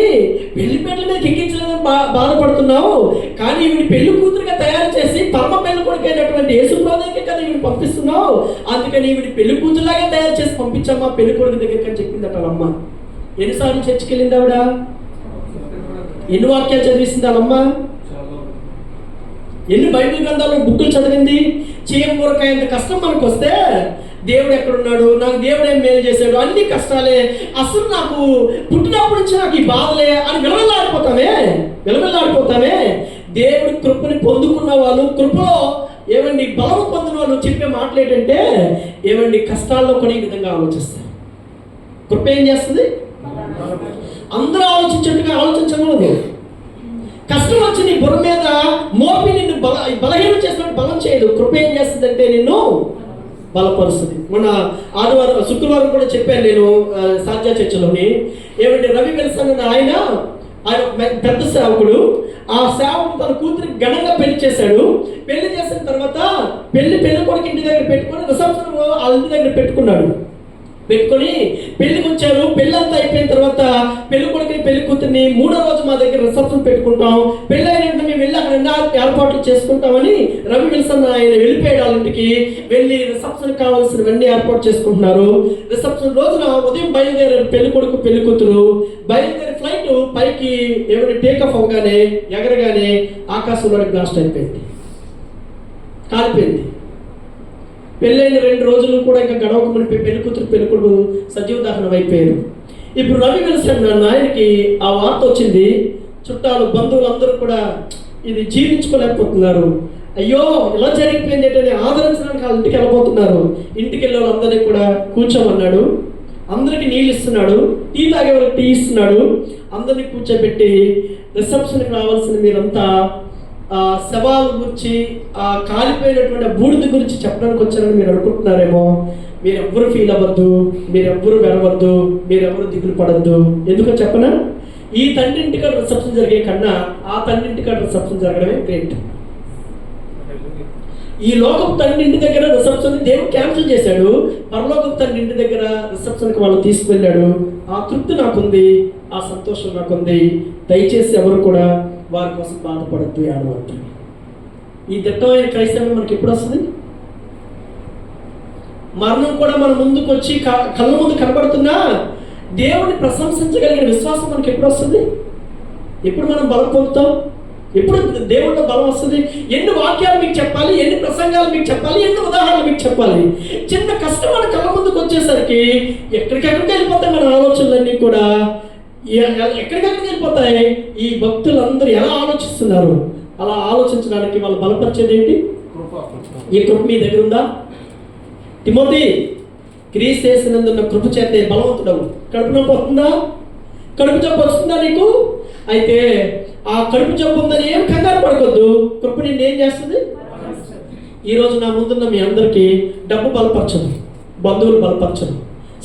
పెళ్లిపేటల మీద ఎక్కించలేదని బాధపడుతున్నావు, కానీ ఈవిడ పెళ్లి కూతురుగా తయారు చేసి పరమ పెళ్లి కొడుకు అయినటువంటి యేసుప్రభువుకే కదా ఈవిడ పంపిస్తున్నావు, అందుకని ఈవిడ పెళ్లి కూతురులాగా తయారు చేసి పంపించమ్మా పెళ్లి కొడుకు దగ్గరికి అని చెప్పిందట అమ్మ. ఎన్నిసార్లు చర్చికి వెళ్ళింది ఆవిడ? ఎన్ని వాక్యాలు చదివిసింది వాళ్ళమ్మ? ఎన్ని బైబిల్ గ్రంథాలు బుక్కులు చదివింది? చీమూరకాయంత కష్టం మనకు వస్తే దేవుడు ఎక్కడున్నాడు, నాకు దేవుడు ఏం మేలు చేశాడు, అన్ని కష్టాలే, అసలు నాకు పుట్టినప్పటి నుంచి నాకు ఈ బాధలే అని విలవిల్లాడిపోతామే. దేవుడి కృపని పొందుకున్న వాళ్ళు, కృపలో ఏమండి బలం పొందిన వాళ్ళు చెప్పే మాటలు ఏంటంటే, ఏమండి కష్టాల్లో కూడా ఈ విధంగా ఆలోచిస్తారు. కృప ఏం చేస్తుంది? అందరూ ఆలోచించేట్టుగా ఆలోచించకూడదు. కష్టం వచ్చి నీ బుర్ర మీద మోపి నిన్ను బలహీనం చేసినట్టు బలం చేయదు. కృప ఏం చేస్తుంది అంటే నిన్ను బలపరుస్తుంది. మొన్న శుక్రవారం కూడా చెప్పాను నేను సాధ్య చర్చలోని. ఏమంటే రవి విల్సన్ అన్న ఆయన పెద్ద సేవకుడు. ఆ సేవకుడు తన కూతురికి ఘనంగా పెళ్లి చేశాడు. పెళ్లి చేసిన తర్వాత పెళ్లి కొడుకు ఇంటి దగ్గర పెట్టుకొని రిసెప్షన్ వాళ్ళ ఇంటి దగ్గర పెట్టుకొని పెళ్లికి వచ్చారు. పెళ్ళి అంతా అయిపోయిన తర్వాత పెళ్లి కొడుకుని పెళ్లి కూతుర్ని 3వ రోజు మా దగ్గర రిసెప్షన్ పెట్టుకుంటాం, పెళ్లి అయినట్టు మేము వెళ్ళి అక్కడ ఏర్పాట్లు చేసుకుంటామని రవి విల్సన్ ఆయన వెళ్ళిపోయాడు. వాళ్ళ ఇంటికి వెళ్ళి రిసెప్షన్ కావాల్సినవన్నీ ఏర్పాటు చేసుకుంటున్నారు. రిసెప్షన్ రోజున ఉదయం బయలుదేరారు పెళ్లి కొడుకు పెళ్లి కూతురు. బయలుదేరి ఫ్లైట్ పైకి ఏమైనా టేకఫ్ అవగానే ఎగరగానే ఆకాశంలో బ్లాస్ట్ అయిపోయింది, కాలిపోయింది. పెళ్ళైన 2 రోజులు కూడా ఇంకా గడవకమని పెళ్లి కూతురు పెళ్లి కొడుకు సజీవ దహనం అయిపోయారు. ఇప్పుడు రవి విల్సన్ ఆయనకి ఆ వార్త వచ్చింది. చుట్టాలు బంధువులు అందరూ కూడా ఇది జీర్ణించుకోలేకపోతున్నారు. అయ్యో ఇలా జరిగిపోయింది ఏంటని ఆదరించడానికి వాళ్ళ ఇంటికి వెళ్ళబోతున్నారు. ఇంటికి వెళ్ళే వాళ్ళందరినీ కూడా కూర్చోమన్నాడు. అందరికీ నీళ్ళు ఇస్తున్నాడు, టీ తాగే వాళ్ళకి టీ ఇస్తున్నాడు. అందరినీ కూర్చోబెట్టి రిసెప్షన్కి రావాల్సిన మీరంతా శవాల గురించి, ఆ కాలిపోయినటువంటి బూడిద గురించి చెప్పడానికి వచ్చారని మీరు అనుకుంటున్నారేమో. మీరెవ్వరు ఫీల్ అవ్వద్దు, మీరెవ్వరు వెరవద్దు, మీరెవ్వరు దిగులు పడద్దు. ఎందుకో చెప్పనా? ఈ తండ్రింటికాడ రిసెప్షన్ జరిగే కన్నా ఆ తండ్రింటికాడ రిసెప్షన్ జరగడమే గ్రేట్. ఈ లోకపు తండ్రింటి దగ్గర రిసెప్షన్ దేవుడు క్యాన్సిల్ చేశాడు. పరలోకపు తండ్రింటి దగ్గర రిసెప్షన్కి వాళ్ళు తీసుకువెళ్ళాడు. ఆ తృప్తి నాకుంది, ఆ సంతోషం నాకుంది. దయచేసి ఎవరు కూడా వారి కోసం బాధపడద్దు, ఏడవద్దు. ఈ దిట్టమైన క్రైస్తవం మనకి ఎప్పుడు వస్తుంది? మరణం కూడా మన ముందుకు వచ్చి కళ్ళ ముందు కనబడుతున్నా దేవుడిని ప్రశంసించగలిగిన విశ్వాసం మనకి ఎప్పుడు వస్తుంది? ఎప్పుడు మనం బలం పొందుతాం? ఎప్పుడు దేవుడిలో బలం వస్తుంది? ఎన్ని వాక్యాలు మీకు చెప్పాలి, ఎన్ని ప్రసంగాలు మీకు చెప్పాలి, ఎన్ని ఉదాహరణలు మీకు చెప్పాలి. చిన్న కష్టం మన కళ్ళ ముందుకు వచ్చేసరికి ఎక్కడికెక్కడికి వెళ్ళిపోతాయి మన ఆలోచనలన్నీ కూడా. ఎక్కడికెక్కడికి వెళ్ళిపోతాయి? ఈ భక్తులందరూ ఎలా ఆలోచిస్తున్నారు? అలా ఆలోచించడానికి వాళ్ళు బలపరిచేది ఏంటి? ఈ కృప మీ దగ్గర ఉందా? తిమోతి, క్రీస్తు యేసునందున్న కృప చేతే బలవంతుడవు. కడుపు నొప్పి వస్తుందా? కడుపు జబ్బు వస్తుందా నీకు? అయితే ఆ కడుపు జబ్బు ఉందని ఏం కంగారు పడకొద్దు. కృప నిన్ను ఏం చేస్తుంది? ఈరోజు నా ముందున్న మీ అందరికీ డబ్బు బలపరచదు, బంధువులు బలపరచరు,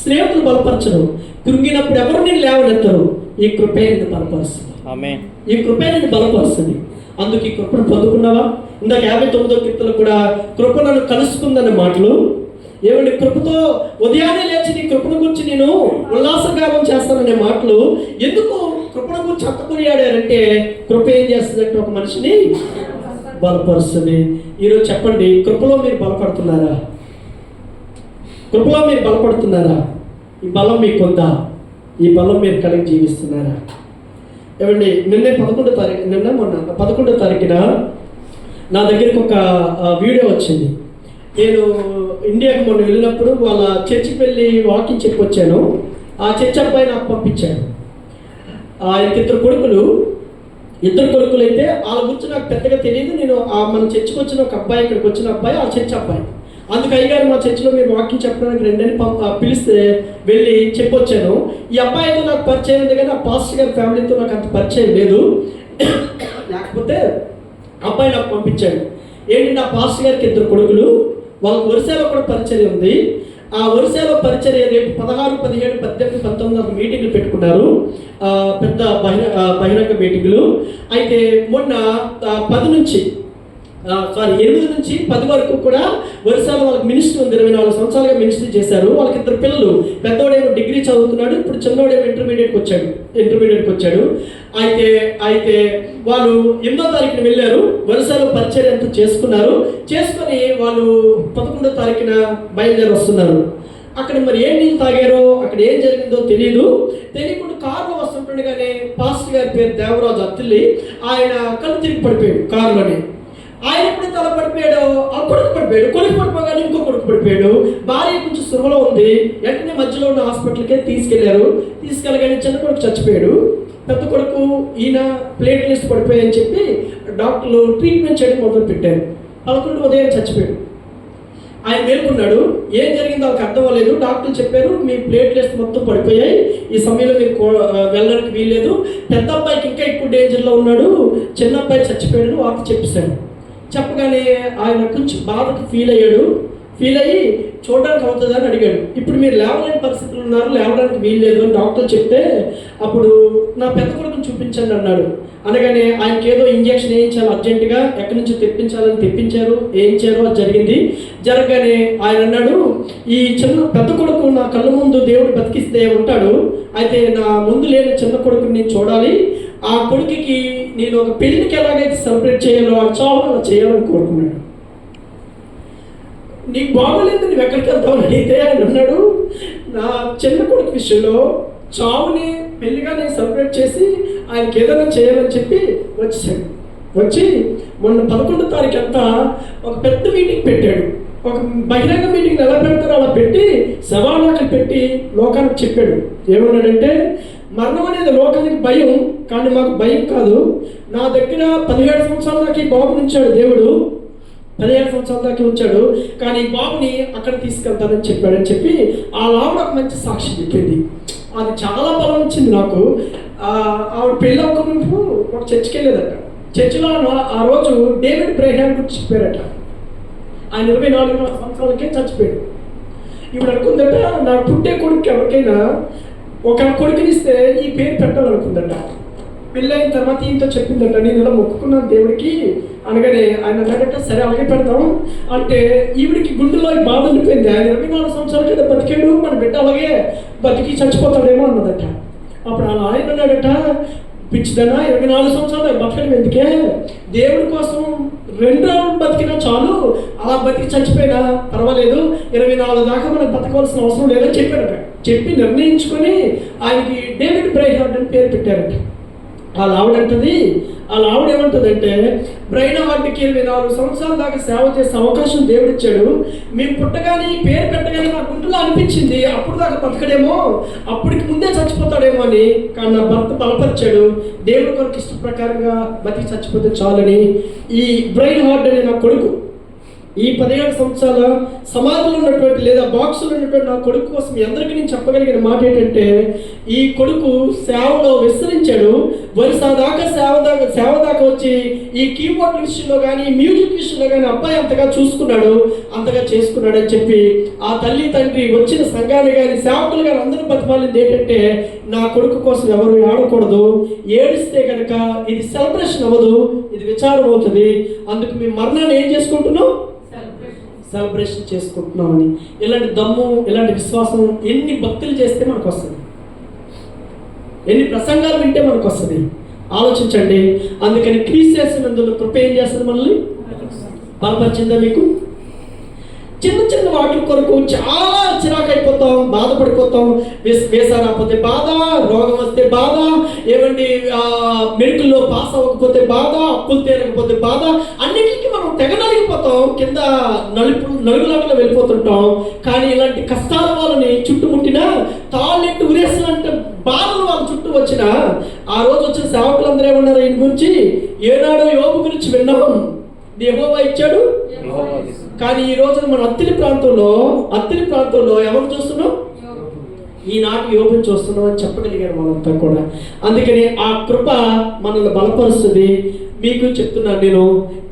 స్నేహితులు బలపరచరు, కృంగినప్పుడు ఎవరు నేను లేవనెత్తరు. ఈ కృపే నిన్ను బలపరుస్తుంది. ఈ కృపే నిన్ను బలపరుస్తుంది. అందుకు ఈ కృపను పొందుకున్నావా? ఇందాక 59వ కీర్తనలో కూడా కృప నన్ను కలుసుకుందనే మాటలు. ఏమండి, కృపతో ఉదయాన్నే లేచి నీ కృపను గురించి నేను ఉల్లాసగానం చేస్తాననే మాటలు. ఎందుకు కృపను గురించి హత్తుకునియాడారంటే కృప ఏం చేస్తుందంటే ఒక మనిషిని బలపరుస్తుంది. ఈరోజు చెప్పండి, కృపలో మీరు బలపడుతున్నారా? కృపలో మీరు బలపడుతున్నారా? ఈ బలం మీకుందా? ఈ బలం మీరు కలిగి జీవిస్తున్నారా? ఏమండి, మొన్న 11వ తారీఖున నా దగ్గరికి ఒక వీడియో వచ్చింది. నేను ఇండియాకి మొన్న వెళ్ళినప్పుడు వాళ్ళ చర్చికి వెళ్ళి వాకింగ్ చెప్పి వచ్చాను. ఆ చర్చ్ అబ్బాయి నాకు పంపించాడు. ఆయనకి ఇద్దరు కొడుకులు అయితే వాళ్ళ గురించి నాకు పెద్దగా తెలియదు. నేను మన చర్చికి వచ్చిన ఒక అబ్బాయి, ఇక్కడికి వచ్చిన అబ్బాయి ఆ చర్చ్ అబ్బాయి. అందుకు అయ్యగారు మా చర్చిలో మీరు వాకింగ్ చెప్పడానికి రెండని పిలిస్తే వెళ్ళి చెప్పొచ్చాను. ఈ అబ్బాయితో నాకు పరిచయం ఉంది కానీ ఆ పాస్టర్ గారి ఫ్యామిలీతో నాకు అంత పరిచయం లేదు. లేకపోతే అబ్బాయి నాకు పంపించాడు. ఏంటంటే ఆ పాస్టర్ గారికి ఇద్దరు కొడుకులు, వాళ్ళకి ఒరిస్సాలో కూడా పరిచయం ఉంది. ఆ ఒరిస్సాలో పరిచర్య రేపు 16, 17, 18, 19 మీటింగ్లు పెట్టుకున్నారు. పెద్ద బహిరంగ మీటింగ్లు. అయితే మొన్న 8 నుంచి 10 వరకు కూడా ఒరిస్సాలో వాళ్ళకి మినిస్ట్రీ ఉంది. 24 సంవత్సరాలుగా మినిస్ట్రీ చేశారు. వాళ్ళకి ఇద్దరు పిల్లలు, పెద్దోడేమో డిగ్రీ చదువుతున్నాడు, ఇప్పుడు చిన్నోడేమో ఇంటర్మీడియట్కి వచ్చాడు. అయితే వాళ్ళు 8వ తారీఖున వెళ్ళారు. ఒరిస్సాలో పరిచర్య అంతా చేసుకొని వాళ్ళు 11వ తారీఖున బయలుదేరి వస్తున్నారు. అక్కడ మరి ఏం నీళ్ళు తాగారో, అక్కడ ఏం జరిగిందో తెలియకుండా కారులో వస్తుంటుండగానే పాస్టర్ గారి పేరు దేవరాజు అత్తిల్లి, ఆయన కళ్ళు తిరిగి పడిపోయాడు కారులోనే. ఆయన ఎప్పుడైతే అలా పడిపోయాడో ఆ కొడుకు పడిపోగానే ఇంకో కొడుకు పడిపోయాడు. భార్య కొంచెం సుఖంలో ఉంది, వెంటనే మధ్యలో ఉన్న హాస్పిటల్కే తీసుకెళ్ళగానే చిన్న కొడుకు చచ్చిపోయాడు. పెద్ద కొడుకు ఈయన ప్లేట్లెస్ పడిపోయాయని చెప్పి డాక్టర్లు ట్రీట్మెంట్ చేయడం మొదలు పెట్టారు. 11 ఉదయం చచ్చిపోయాడు. ఆయన మేల్కొన్నాడు. ఏం జరిగిందో వాళ్ళకి అర్థం అవ్వలేదు. డాక్టర్లు చెప్పారు, మీ ప్లేట్లెస్ మొత్తం పడిపోయాయి, ఈ సమయంలో మీరు వెళ్ళడానికి వీల్లేదు, పెద్ద అబ్బాయికి ఇంకా ఎక్కువ డేంజర్లో ఉన్నాడు, చిన్న అబ్బాయి చచ్చిపోయాడు వార్త చెప్పేశాడు. చెప్పగానే ఆయన కొంచెం బాధకు ఫీల్ అయ్యి చూడడానికి అవుతుందని అడిగాడు. ఇప్పుడు మీరు లేవలేని పరిస్థితులు ఉన్నారు, లేవడానికి వీల్లేదు అని డాక్టర్ చెప్తే అప్పుడు నా పెద్ద కొడుకుని చూపించండి అన్నాడు. అనగానే ఆయనకి ఏదో ఇంజక్షన్ వేయించాలి అర్జెంటుగా, ఎక్కడి నుంచి తెప్పించారు, వేయించారు, అది జరిగింది. జరగగానే ఆయన అన్నాడు, ఈ పెద్ద కొడుకు నా కళ్ళ ముందు దేవుడు బతికిస్తే ఉంటాడు, అయితే నా ముందు లేని చిన్న కొడుకుని నేను చూడాలి, ఆ కొడుకుకి నేను ఒక పెళ్లికి ఎలాగైతే సెలబ్రేట్ చేయాలో ఆ చాలా చేయాలని కోరుకున్నాడు. నీకు బాగోలేదు, నువ్వు ఎక్కడికి వెళ్తావు అడిగితే ఆయన అన్నాడు, నా చిన్న కొడుకు విషయంలో చావుని పెళ్లిగా నేను సెలబ్రేట్ చేసి ఆయనకి ఏదైనా చేయాలని చెప్పి వచ్చి మొన్న 11వ తారీఖు అంతా ఒక పెద్ద మీటింగ్ పెట్టాడు. ఒక బహిరంగ మీటింగ్ ఎలా పెడతారో అలా పెట్టి సవాళ్ళకి పెట్టి లోకానికి చెప్పాడు. ఏమన్నాడంటే, మరణం అనేది లోకానికి భయం, కానీ మాకు భయం కాదు. నా దగ్గర 17 సంవత్సరాల దాకా ఈ బాబుని ఉంచాడు దేవుడు, 17 సంవత్సరాల దాకా ఉంచాడు, కానీ ఈ బాబుని అక్కడ తీసుకెళ్తానని చెప్పాడని చెప్పి ఆ ఆవిడ ఒక మంచి సాక్షి చెప్పింది. అది చాలా బలం వచ్చింది నాకు. ఆవిడ పెళ్ళి అవ్వకముందు ఒక చర్చికి వెళ్ళేదట. చర్చిలో ఆ రోజు డేవిడ్ బ్రైహామ్ గురించి చెప్పారట. ఆయన 24 సంవత్సరాలకే చచ్చిపోయాడు. ఇప్పుడు అనుకుందట, నా పుట్టే కొడుకు ఎవరికైనా ఒక కొడుకునిస్తే ఈ పేరు పెట్టాలనుకుందట. పెళ్ళైన తర్వాత ఈయనతో చెప్పిందట, నేను ఇలా మొక్కుకున్నాను దేవుడికి అనగానే ఆయన అన్నాడట, సరే అలాగే పెడతాం అంటే ఈవిడికి గుండెలో బాధ ఉండిపోయింది. ఆయన 24 సంవత్సరాల కింద బతికాడు, మన బిడ్డ అలాగే బతికి చచ్చిపోతాడేమో అన్నదట. అప్పుడు అలా ఆయన అన్నాడట, పిచ్చిదన్నా 24 సంవత్సరాలు బతకడం ఎందుకే, దేవుడి కోసం 2 రోజులు బతికినా చాలు, అలా బతికి చచ్చిపోయినా పర్వాలేదు, 24 దాకా మనం బతకవలసిన అవసరం లేదని చెప్పారట. చెప్పి నిర్ణయించుకొని ఆయనకి డేవిడ్ బ్రైహార్డ్ అని పేరు పెట్టారట. వాళ్ళ ఆవిడ ఏమంటుందంటే, బ్రైన్ హార్ట్కి 24 సంవత్సరాల దాకా సేవ చేసే అవకాశం దేవుడు ఇచ్చాడు, మేము పుట్టగానే ఈ పేరు పెట్టగానే నా గుండెలో అనిపించింది అప్పుడు దాకా బతకడేమో, అప్పటికి ముందే చచ్చిపోతాడేమో అని, కానీ నా భర్త బలపరిచాడు, దేవుడి కొరకు ఇష్ట ప్రకారంగా బతికి చచ్చిపోతే చాలని ఈ బ్రైన్ హార్ట్ అనే నా కొడుకు ఈ 17 సంవత్సరాల సమాధిలో ఉన్నటువంటి లేదా బాక్సులో ఉన్నటువంటి నా కొడుకు కోసం అందరికీ నేను చెప్పగలిగిన మాట ఏంటంటే, ఈ కొడుకు సేవలో విస్తరించాడు. వరుస దాకా సేవ దాకా వచ్చి ఈ కీబోర్డ్ విషయంలో కానీ మ్యూజిక్ విషయంలో కానీ అబ్బాయి అంతగా చూసుకున్నాడు, అంతగా చేసుకున్నాడు అని చెప్పి ఆ తల్లి తండ్రి వచ్చిన సంఘాలు కానీ సేవకులు కానీ అందరూ బతిమాలింది ఏంటంటే, నా కొడుకు కోసం ఎవరు ఆడకూడదు, ఏడిస్తే కనుక ఇది సెలబ్రేషన్ అవ్వదు, ఇది విచారం అవుతుంది, అందుకు మేము మరణాన్ని ఏం చేసుకుంటున్నాం, సెలబ్రేషన్ చేసుకుంటున్నామని. ఇలాంటి దమ్ము, ఇలాంటి విశ్వాసం ఎన్ని భక్తులు చేస్తే మనకు వస్తుంది, ఎన్ని ప్రసంగాలు వింటే మనకు వస్తుంది, ఆలోచించండి. అందుకని క్రీస్తునందు కృప ఏం చేస్తుంది, మనల్ని బలపరిచిందా? మీకు చిన్న వాటి కొరకు చాలా చిరాకు అయిపోతాం, బాధపడిపోతాం. వేసా రాకపోతే బాధ, రోగం వస్తే బాధ, ఏమండి మెడికల్లో పాస్ అవ్వకపోతే బాధ, అప్పులు తీరకపోతే బాధ, అన్నిటికీ మనం తెగనలిగిపోతాం, కింద నలుగులాట్లో వెళ్ళిపోతుంటాం. కానీ ఇలాంటి కష్టాల వాళ్ళని చుట్టుముట్టినా తాళ్ళెట్టు ఉరేసినంటే బాధలు వాళ్ళ చుట్టూ వచ్చిన ఆ రోజు వచ్చిన సేవకులందరూ ఏమన్నారు ఈయన గురించి, ఏనాడో యోబు గురించి విన్నాం, యెహోవా ఇచ్చాడు. కానీ ఈ రోజున మన అత్తిలి ప్రాంతంలో ఎవరు చూస్తున్నాం, ఈనాటి యోబుని చూస్తున్నాం అని చెప్పగలిగారు మనంతా కూడా. అందుకని ఆ కృప మనల్ని బలపరుస్తుంది. మీకు చెప్తున్నాను నేను,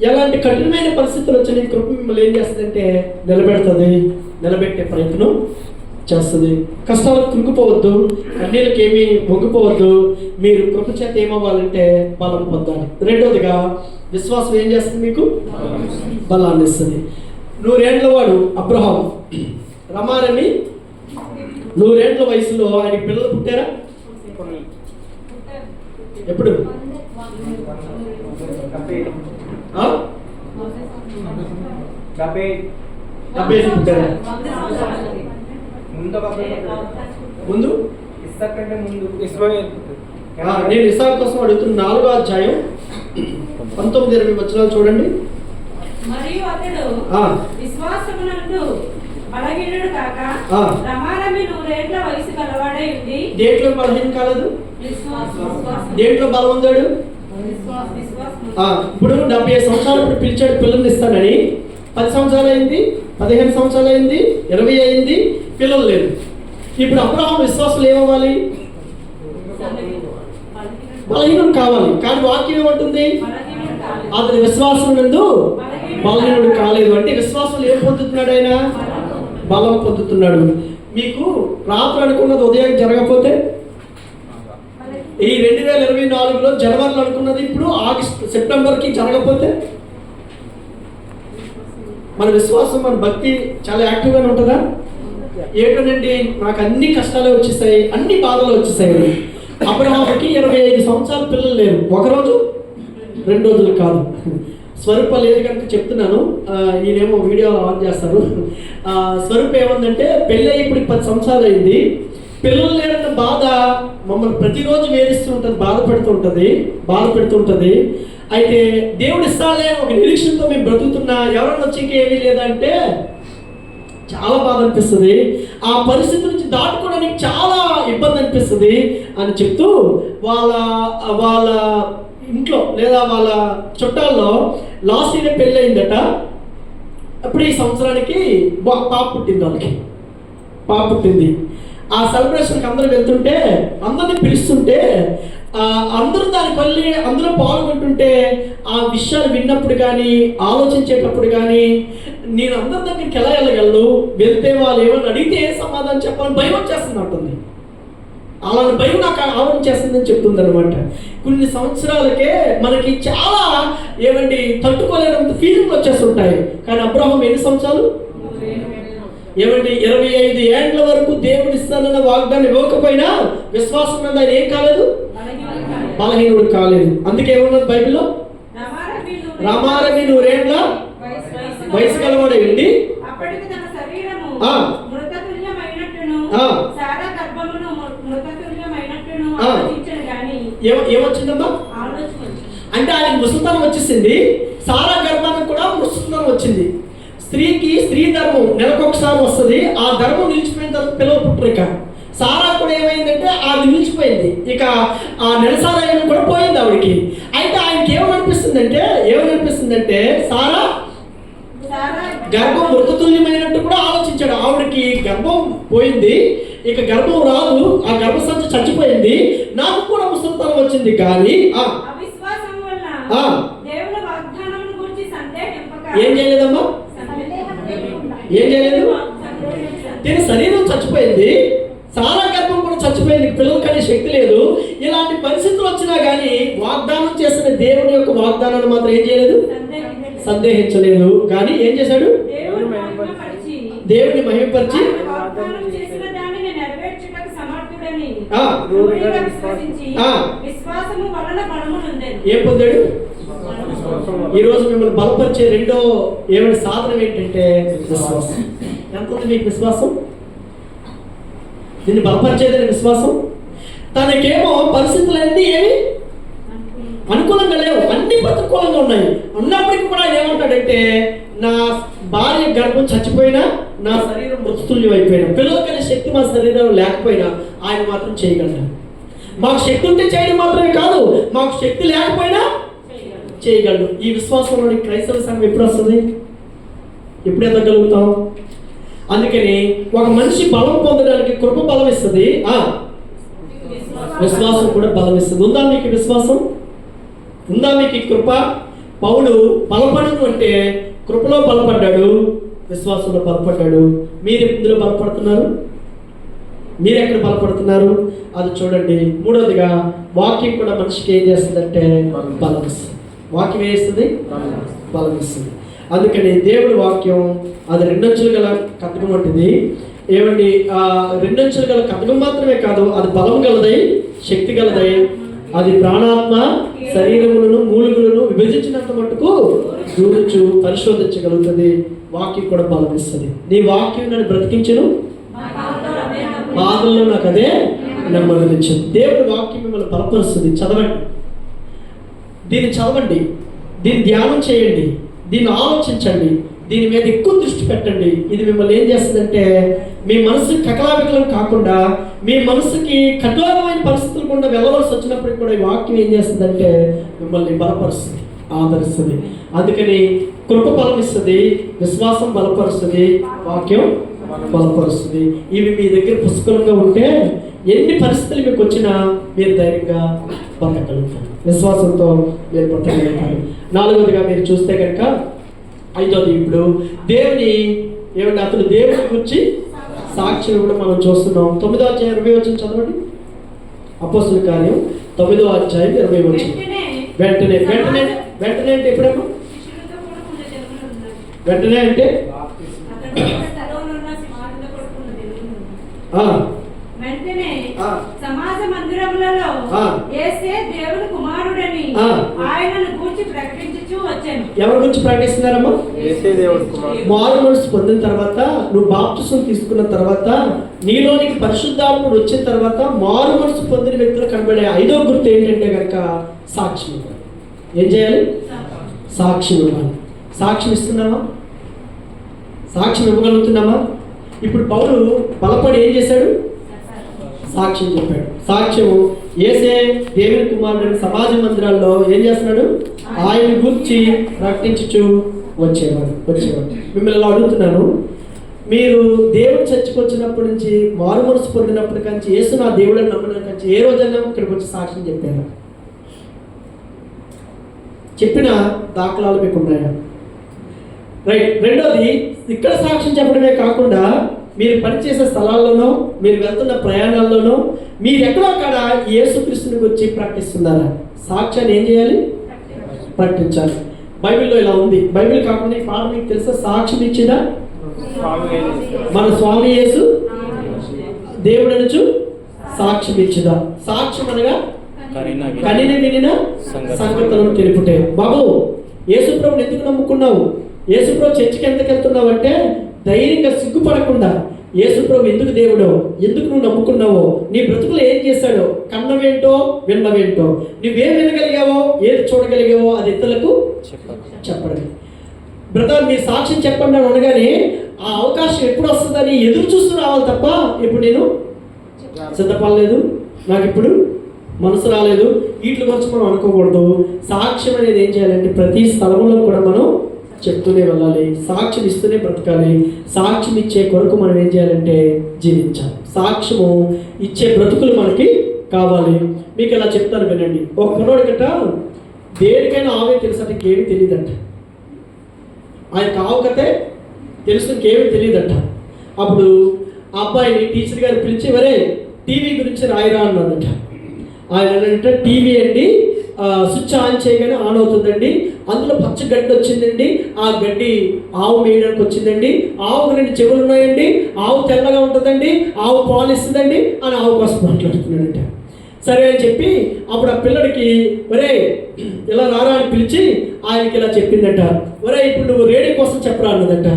ఎలాంటి కఠినమైన పరిస్థితులు వచ్చిన ఈ కృప మిమ్మల్ని ఏం చేస్తుందంటే నిలబెట్టే ప్రయత్నం చేస్తుంది. కష్టాలకు కృంగిపోవద్దు, కన్నీళ్ళకి ఏమీ మొంగిపోవద్దు. మీరు కృప చేత ఏమవ్వాలంటే బలం పొందాలి. రెండోదిగా విశ్వాసం ఏం చేస్తుంది, మీకు బలాన్ని ఇస్తుంది. 100 ఏళ్ల వాడు అబ్రహాం, రమారని 100 ఏళ్ల వయసులో ఆయన పిల్లలు పుట్టారా? ఎప్పుడు? 70 పుట్టారా? ముందు నేను ఇస్సాకు కోసం అడుగుతున్న 4వ అధ్యాయం 19-20 వచనాలు చూడండి. మరియు అతడు ఆ, విశ్వాసమునందు బలహీనుడు కాక ఆ. రమారమి 100 ఏళ్ల వయసు గలవాడై ఉండి దేంట్లో బలహీన కాలేదు, విశ్వాసం దేంట్లో బలం ఉందాడు. ఇప్పుడు 70 సంవత్సరాలు ఇప్పుడు పిలిచాడు పిల్లల్ని ఇస్తానని, 10 సంవత్సరాలు అయింది, 15 సంవత్సరాలు అయింది, 20 అయింది, పిల్లలు లేదు. ఇప్పుడు అబ్రహాం విశ్వాసులు ఏమవ్వాలి, బలహీనుడు కావాలి. కానీ వాక్యం ఏమంటుంది, అతని విశ్వాసం నందు బలహీనుడు కాలేదు. అంటే విశ్వాసం ఏం పొందుతున్నాడు, ఆయన బలం పొందుతున్నాడు. మీకు రాత్రి అనుకున్నది ఉదయం జరగకపోతే, ఈ 2024లో జనవరిలో అనుకున్నది ఇప్పుడు సెప్టెంబర్కి జరగకపోతే, మన విశ్వాసం మన భక్తి చాలా యాక్టివ్గానే ఉంటుందా? ఏంటండి, నాకు అన్ని కష్టాలు వచ్చేసాయి, అన్ని బాధలు వచ్చేసాయి. అబ్రహాముకి 25 సంవత్సరాల పిల్లలు లేరు. ఒకరోజు 2 రోజులు కాదు. స్వరూప లేదు కనుక చెప్తున్నాను, ఈయనేమో వీడియో ఆన్ చేస్తారు. స్వరూప ఏముందంటే పెళ్ళి ఇప్పుడు 10 సంవత్సరాలు అయింది, పిల్లలు లేదన్న బాధ మమ్మల్ని ప్రతిరోజు వేధిస్తూ ఉంటుంది, బాధ పెడుతుంటుంది. అయితే దేవుడు ఇస్తాలే ఒక నిరీక్షణతో మేము బ్రతుకుతున్నా, ఎవరన్నా వచ్చి ఇంకేమీ లేదంటే చాలా బాధ అనిపిస్తుంది. ఆ పరిస్థితి నుంచి దాటుకోవడానికి చాలా ఇబ్బంది అనిపిస్తుంది అని చెప్తూ వాళ్ళ ఇంట్లో లేదా వాళ్ళ చుట్టాల్లో లాస్ట్ ఇయర్ పెళ్ళి అయిందట. అప్పుడు ఈ సంవత్సరానికి పాప పుట్టింది, వాళ్ళకి పాప పుట్టింది. ఆ సెలబ్రేషన్కి అందరూ వెళ్తుంటే, అందరినీ పిలుస్తుంటే, అందరూ అందులో పాల్గొంటుంటే ఆ విషయాలు విన్నప్పుడు కానీ ఆలోచించేటప్పుడు కానీ నేను అందరి దగ్గరికి ఎలా వెళ్ళగలను, వెళ్తే వాళ్ళు ఏమన్నా అడిగితే ఏ సమాధానం చెప్పాలని భయం వచ్చేస్తుంది అంటుంది. అలాంటి భయం నాకు ఆవరించేస్తుందని చెప్తుంది అనమాట. కొన్ని సంవత్సరాలకే మనకి చాలా తట్టుకోలేనంత ఫీలింగ్ వచ్చేస్తుంటాయి. కానీ అబ్రహాం ఎన్ని సంవత్సరాలు, 25 ఏండ్ల వరకు దేవుడు ఇస్తానన్న వాగ్దానం ఇవ్వకపోయినా విశ్వాసం మీద ఆయన ఏం కాలేదు, బలహీనుడు కాలేదు. అందుకే ఏమన్నది బైబిల్లో, రమారమి 100 ఏండ్ల వయసు గలవాడై ఉండి ఏమొచ్చిందమ్మా అంటే ఆయన ముసలితనం వచ్చేసింది, సారా గర్భానికి కూడా ముసలితనం వచ్చింది. స్త్రీకి స్త్రీ ధర్మం నెలకొకసారి వస్తుంది, ఆ ధర్మం నిలిచిపోయిన తర్వాత పిల్లలు పుట్టరు. ఇక సారా కూడా ఏమైందంటే అది నిలిచిపోయింది, ఇక ఆ నెలసారాయం కూడా పోయింది ఆవిడికి. అయితే ఆయనకి ఏమనిపిస్తుందంటే సారా గర్భం మృతతుల్యమైనట్టు కూడా ఆలోచించాడు. ఆవిడకి గర్భం పోయింది, ఇక గర్భం రాదు, ఆ గర్భసంచ చచ్చిపోయింది, నాకు కూడా ముసలితనం వచ్చింది. కానీ ఏం చేయలేదమ్మా, ఏం చేయలేదు, దీని శరీరం చచ్చిపోయింది, సారా గర్భం కూడా చచ్చిపోయింది, పిల్లలు కానీ శక్తి లేదు. ఇలాంటి పరిస్థితులు వచ్చినా కానీ వాగ్దానం చేసిన దేవుని యొక్క వాగ్దానాన్ని మాత్రం ఏం చేయలేదు, సందేహించలేదు. కానీ ఏం చేశాడు, దేవుని మహిమపరిచి ఏం పొందాడు. ఈరోజు మిమ్మల్ని బలపరిచే రెండో సాధనం ఏంటంటే విశ్వాసం. ఎంత ఉంది మీకు విశ్వాసం? దీన్ని బలపరిచేదని విశ్వాసం. తనకేమో పరిస్థితులన్నీ ఏమి అనుకూలంగా లేవు, అన్ని ప్రతికూలంగా ఉన్నాయి. ఉన్నప్పటికీ కూడా ఆయన ఏమంటాడంటే, నా భార్య గర్భం చచ్చిపోయినా, నా శరీరం మృతుల్యం అయిపోయినా, పిల్లలకనే శక్తి మా శరీరంలో లేకపోయినా ఆయన మాత్రం చేయగలడు. మాకు శక్తి ఉంటే చేయడం మాత్రమే కాదు, మాకు శక్తి లేకపోయినా చేయగలడు. ఈ విశ్వాసంలోని క్రైస్తవ సంఘం ఎప్పుడు వస్తుంది, ఎప్పుడు ఎదగలుగుతాం? అందుకని ఒక మనిషి బలం పొందడానికి కృప బలం ఇస్తుంది, విశ్వాసం కూడా బలం ఇస్తుంది. ఉందా మీకు విశ్వాసం? ఉందా మీకు కృప? పౌలు బలపడను అంటే కృపలో బలపడ్డాడు, విశ్వాసంలో బలపడ్డాడు. మీరు ఇందులో బలపడుతున్నారు, మీరు ఎక్కడ బలపడుతున్నారు అది చూడండి. మూడవదిగా వాక్యం కూడా మనిషికి ఏం చేస్తుందంటే బలం ఇస్తుంది. వాక్యం ఏస్తుంది, బలం ఇస్తుంది. అందుకని దేవుడి వాక్యం అది 2 అంచులు గల కథకం వంటిది. ఆ 2 అంచులు గల కథకం మాత్రమే కాదు, అది బలం గలదై, శక్తి గలదై, అది ప్రాణాత్మ శరీరములను మూలుగులను విభజించినంత మట్టుకు దూరచ్చు, పరిశోధించగలుగుతుంది. వాక్యం కూడా బలం ఇస్తుంది. నీ వాక్యం నన్ను బ్రతికించను, బాధల్లో నాకు అదే నెమ్మదించు. దేవుడి వాక్యం మిమ్మల్ని బలపరుస్తుంది. చదవండి, దీన్ని ధ్యానం చేయండి. దీన్ని ఆలోచించండి, దీని మీద ఎక్కువ దృష్టి పెట్టండి. ఇది మిమ్మల్ని ఏం చేస్తుందంటే మీ మనసు కకలావికలం కాకుండా మీ మనసుకి కఠోరమైన పరిస్థితులు కూడా వెళ్ళవలసి వచ్చినప్పటికి కూడా ఈ వాక్యం ఏం చేస్తుందంటే మిమ్మల్ని బలపరుస్తుంది, ఆదరిస్తుంది. అందుకని కృప బలమిస్తుంది, విశ్వాసం బలపరుస్తుంది, వాక్యం బలపరుస్తుంది. ఇవి మీ దగ్గర పుష్కలంగా ఉంటే ఎన్ని పరిస్థితులు మీకు వచ్చినా మీరు ధైర్యంగా బతకగలుగుతారు, విశ్వాసంతో మీరు బతకగలుగుతారు. నాలుగవదిగా మీరు చూస్తే కనుక, ఐదోది ఇప్పుడు దేవుని ఏమంటే అతను దేవుని గురించి సాక్షులు కూడా మనం చూస్తున్నాం. 9వ అధ్యాయం 20 వచనం చదవండి. అపోస్తుల కార్యం 9వ అధ్యాయం 20 వచనం. వెంటనే వెంటనే వెంటనే అంటే ఎప్పుడేమో వెంటనే అంటే వెంటనే సమాజ మందిరములలో యేసే దేవుని కుమారుడని ఆయనను గూర్చి ప్రకటించుచూ వచ్చాను. ఎవరి గురించి ప్రకటిస్తున్నారమ్మా? యేసే దేవుని కుమారుడు. మారు మనసు పొందిన తర్వాత, నువ్వు బాప్తిసం తీసుకున్న తర్వాత, నీలోనికి పరిశుద్ధాత్ముడు వచ్చిన తర్వాత మారు మనసు పొందిన వ్యక్తులు కనబడే ఐదో గుర్తు ఏంటంటే కనుక సాక్ష్యం ఇవ్వాలి. ఏం చేయాలి? సాక్ష్యం ఇవ్వాలి. సాక్ష్యం ఇస్తున్నావా? సాక్ష్యం ఇవ్వగలుగుతున్నావా? ఇప్పుడు పౌలు బలపడి ఏం చేశాడు? సాక్ష్యం చెప్పాడు. సాక్ష్యం యేసే దేవుని కుమారుడు సమాజ మందిరాల్లో ఏం చేస్తున్నాడు? ఆయన గురించి ప్రకటించుచు వచ్చేవాడు. మిమ్మల్ని అడుగుతున్నాను, మీరు దేవుడు చర్చకొచ్చినప్పటి నుంచి, మారు మనసు పొందినప్పటి నుంచి, యేసు నా దేవుడు అని నమ్మిన నుంచి ఏ రోజైనా ఇక్కడికి వచ్చి సాక్ష్యం చెప్పారు? చెప్పిన దాఖలాలు మీకు ఉన్నాయా? రైట్. రెండోది, ఇక్కడ సాక్ష్యం చెప్పడమే కాకుండా మీరు పనిచేసే స్థలాల్లోనో, మీరు వెళ్తున్న ప్రయాణాల్లోనో, మీరు ఎక్కడో అక్కడ యేసుక్రీస్తుని గురించి ప్రకటిస్తున్నారా? సాక్ష్యాన్ని ఏం చేయాలి? ప్రకటించాలి. బైబిల్లో ఇలా ఉంది. బైబిల్ కాకుండా ఈ పాట మీకు తెలుసా? సాక్ష్యం ఇచ్చిన మన స్వామి యేసు దేవుడు అనొచ్చు, సాక్ష్యం ఇచ్చిన. సాక్ష్యం అనగా కనిన వినిన సంగతులను తెలుపుటే. బాబు, యేసుప్రభుని ఎందుకు నమ్ముకున్నావు? యేసుప్రభు చర్చికి ఎందుకు వెళ్తున్నావు అంటే ధైర్యంగా సిగ్గుపడకుండా, యేసుప్రభు ఎందుకు దేవుడో, ఎందుకు నువ్వు నమ్ముకున్నావో, నీ బ్రతుకులు ఏం చేశాడో, కన్నవేంటో విన్నవేంటో, నువ్వేం వినగలిగావో, ఏది చూడగలిగావో అది ఇతరులకు చెప్పడం. బ్రదర్, మీరు సాక్ష్యం చెప్పండి అని అనగానే ఆ అవకాశం ఎప్పుడు వస్తుందని ఎదురు చూస్తూ రావాలి తప్ప, ఇప్పుడు నేను సిద్ధపడలేదు, నాకు ఇప్పుడు మనసు రాలేదు, వీటి గురించి మనం అనుకోకూడదు. సాక్ష్యం అనేది ఏం చేయాలంటే ప్రతి స్థలంలో కూడా మనం చెప్తూనే వెళ్ళాలి, సాక్ష్యం ఇస్తూనే బ్రతకాలి. సాక్ష్యం ఇచ్చే కొరకు మనం ఏం చేయాలంటే జీవించాలి. సాక్ష్యము ఇచ్చే బ్రతుకులు మనకి కావాలి. మీకు ఇలా చెప్తాను వినండి. ఒక కుర్రోడి గట్ట దేనికైనా ఆవే తెలుసు అంటే ఇంకేమీ తెలియదంట. ఆయనకు ఆవుకతే తెలుసు, ఇంకేమీ తెలియదంట. అప్పుడు ఆ అబ్బాయిని టీచర్ గారు పిలిచి, వరే టీవీ గురించి రాయిరా అన్నాడంట. ఆయన అంటే టీవీ అండి స్విచ్ ఆన్ చేయగానే ఆన్ అవుతుందండి, అందులో పచ్చ గడ్డి వచ్చిందండి, ఆ గడ్డి ఆవు మేయడానికి వచ్చిందండి, ఆవుకు 2 చెవులు ఉన్నాయండి, ఆవు తెల్లగా ఉంటుందండి, ఆవు పాలు ఇస్తుందండి అని ఆవు కోసం మాట్లాడుతున్నాడంట. సరే అని చెప్పి అప్పుడు ఆ పిల్లడికి ఒరే ఇలా రారా అని పిలిచి ఆయనకి ఇలా చెప్పిందట, ఒరే ఇప్పుడు నువ్వు రేడియో కోసం చెప్పరా అన్నదట.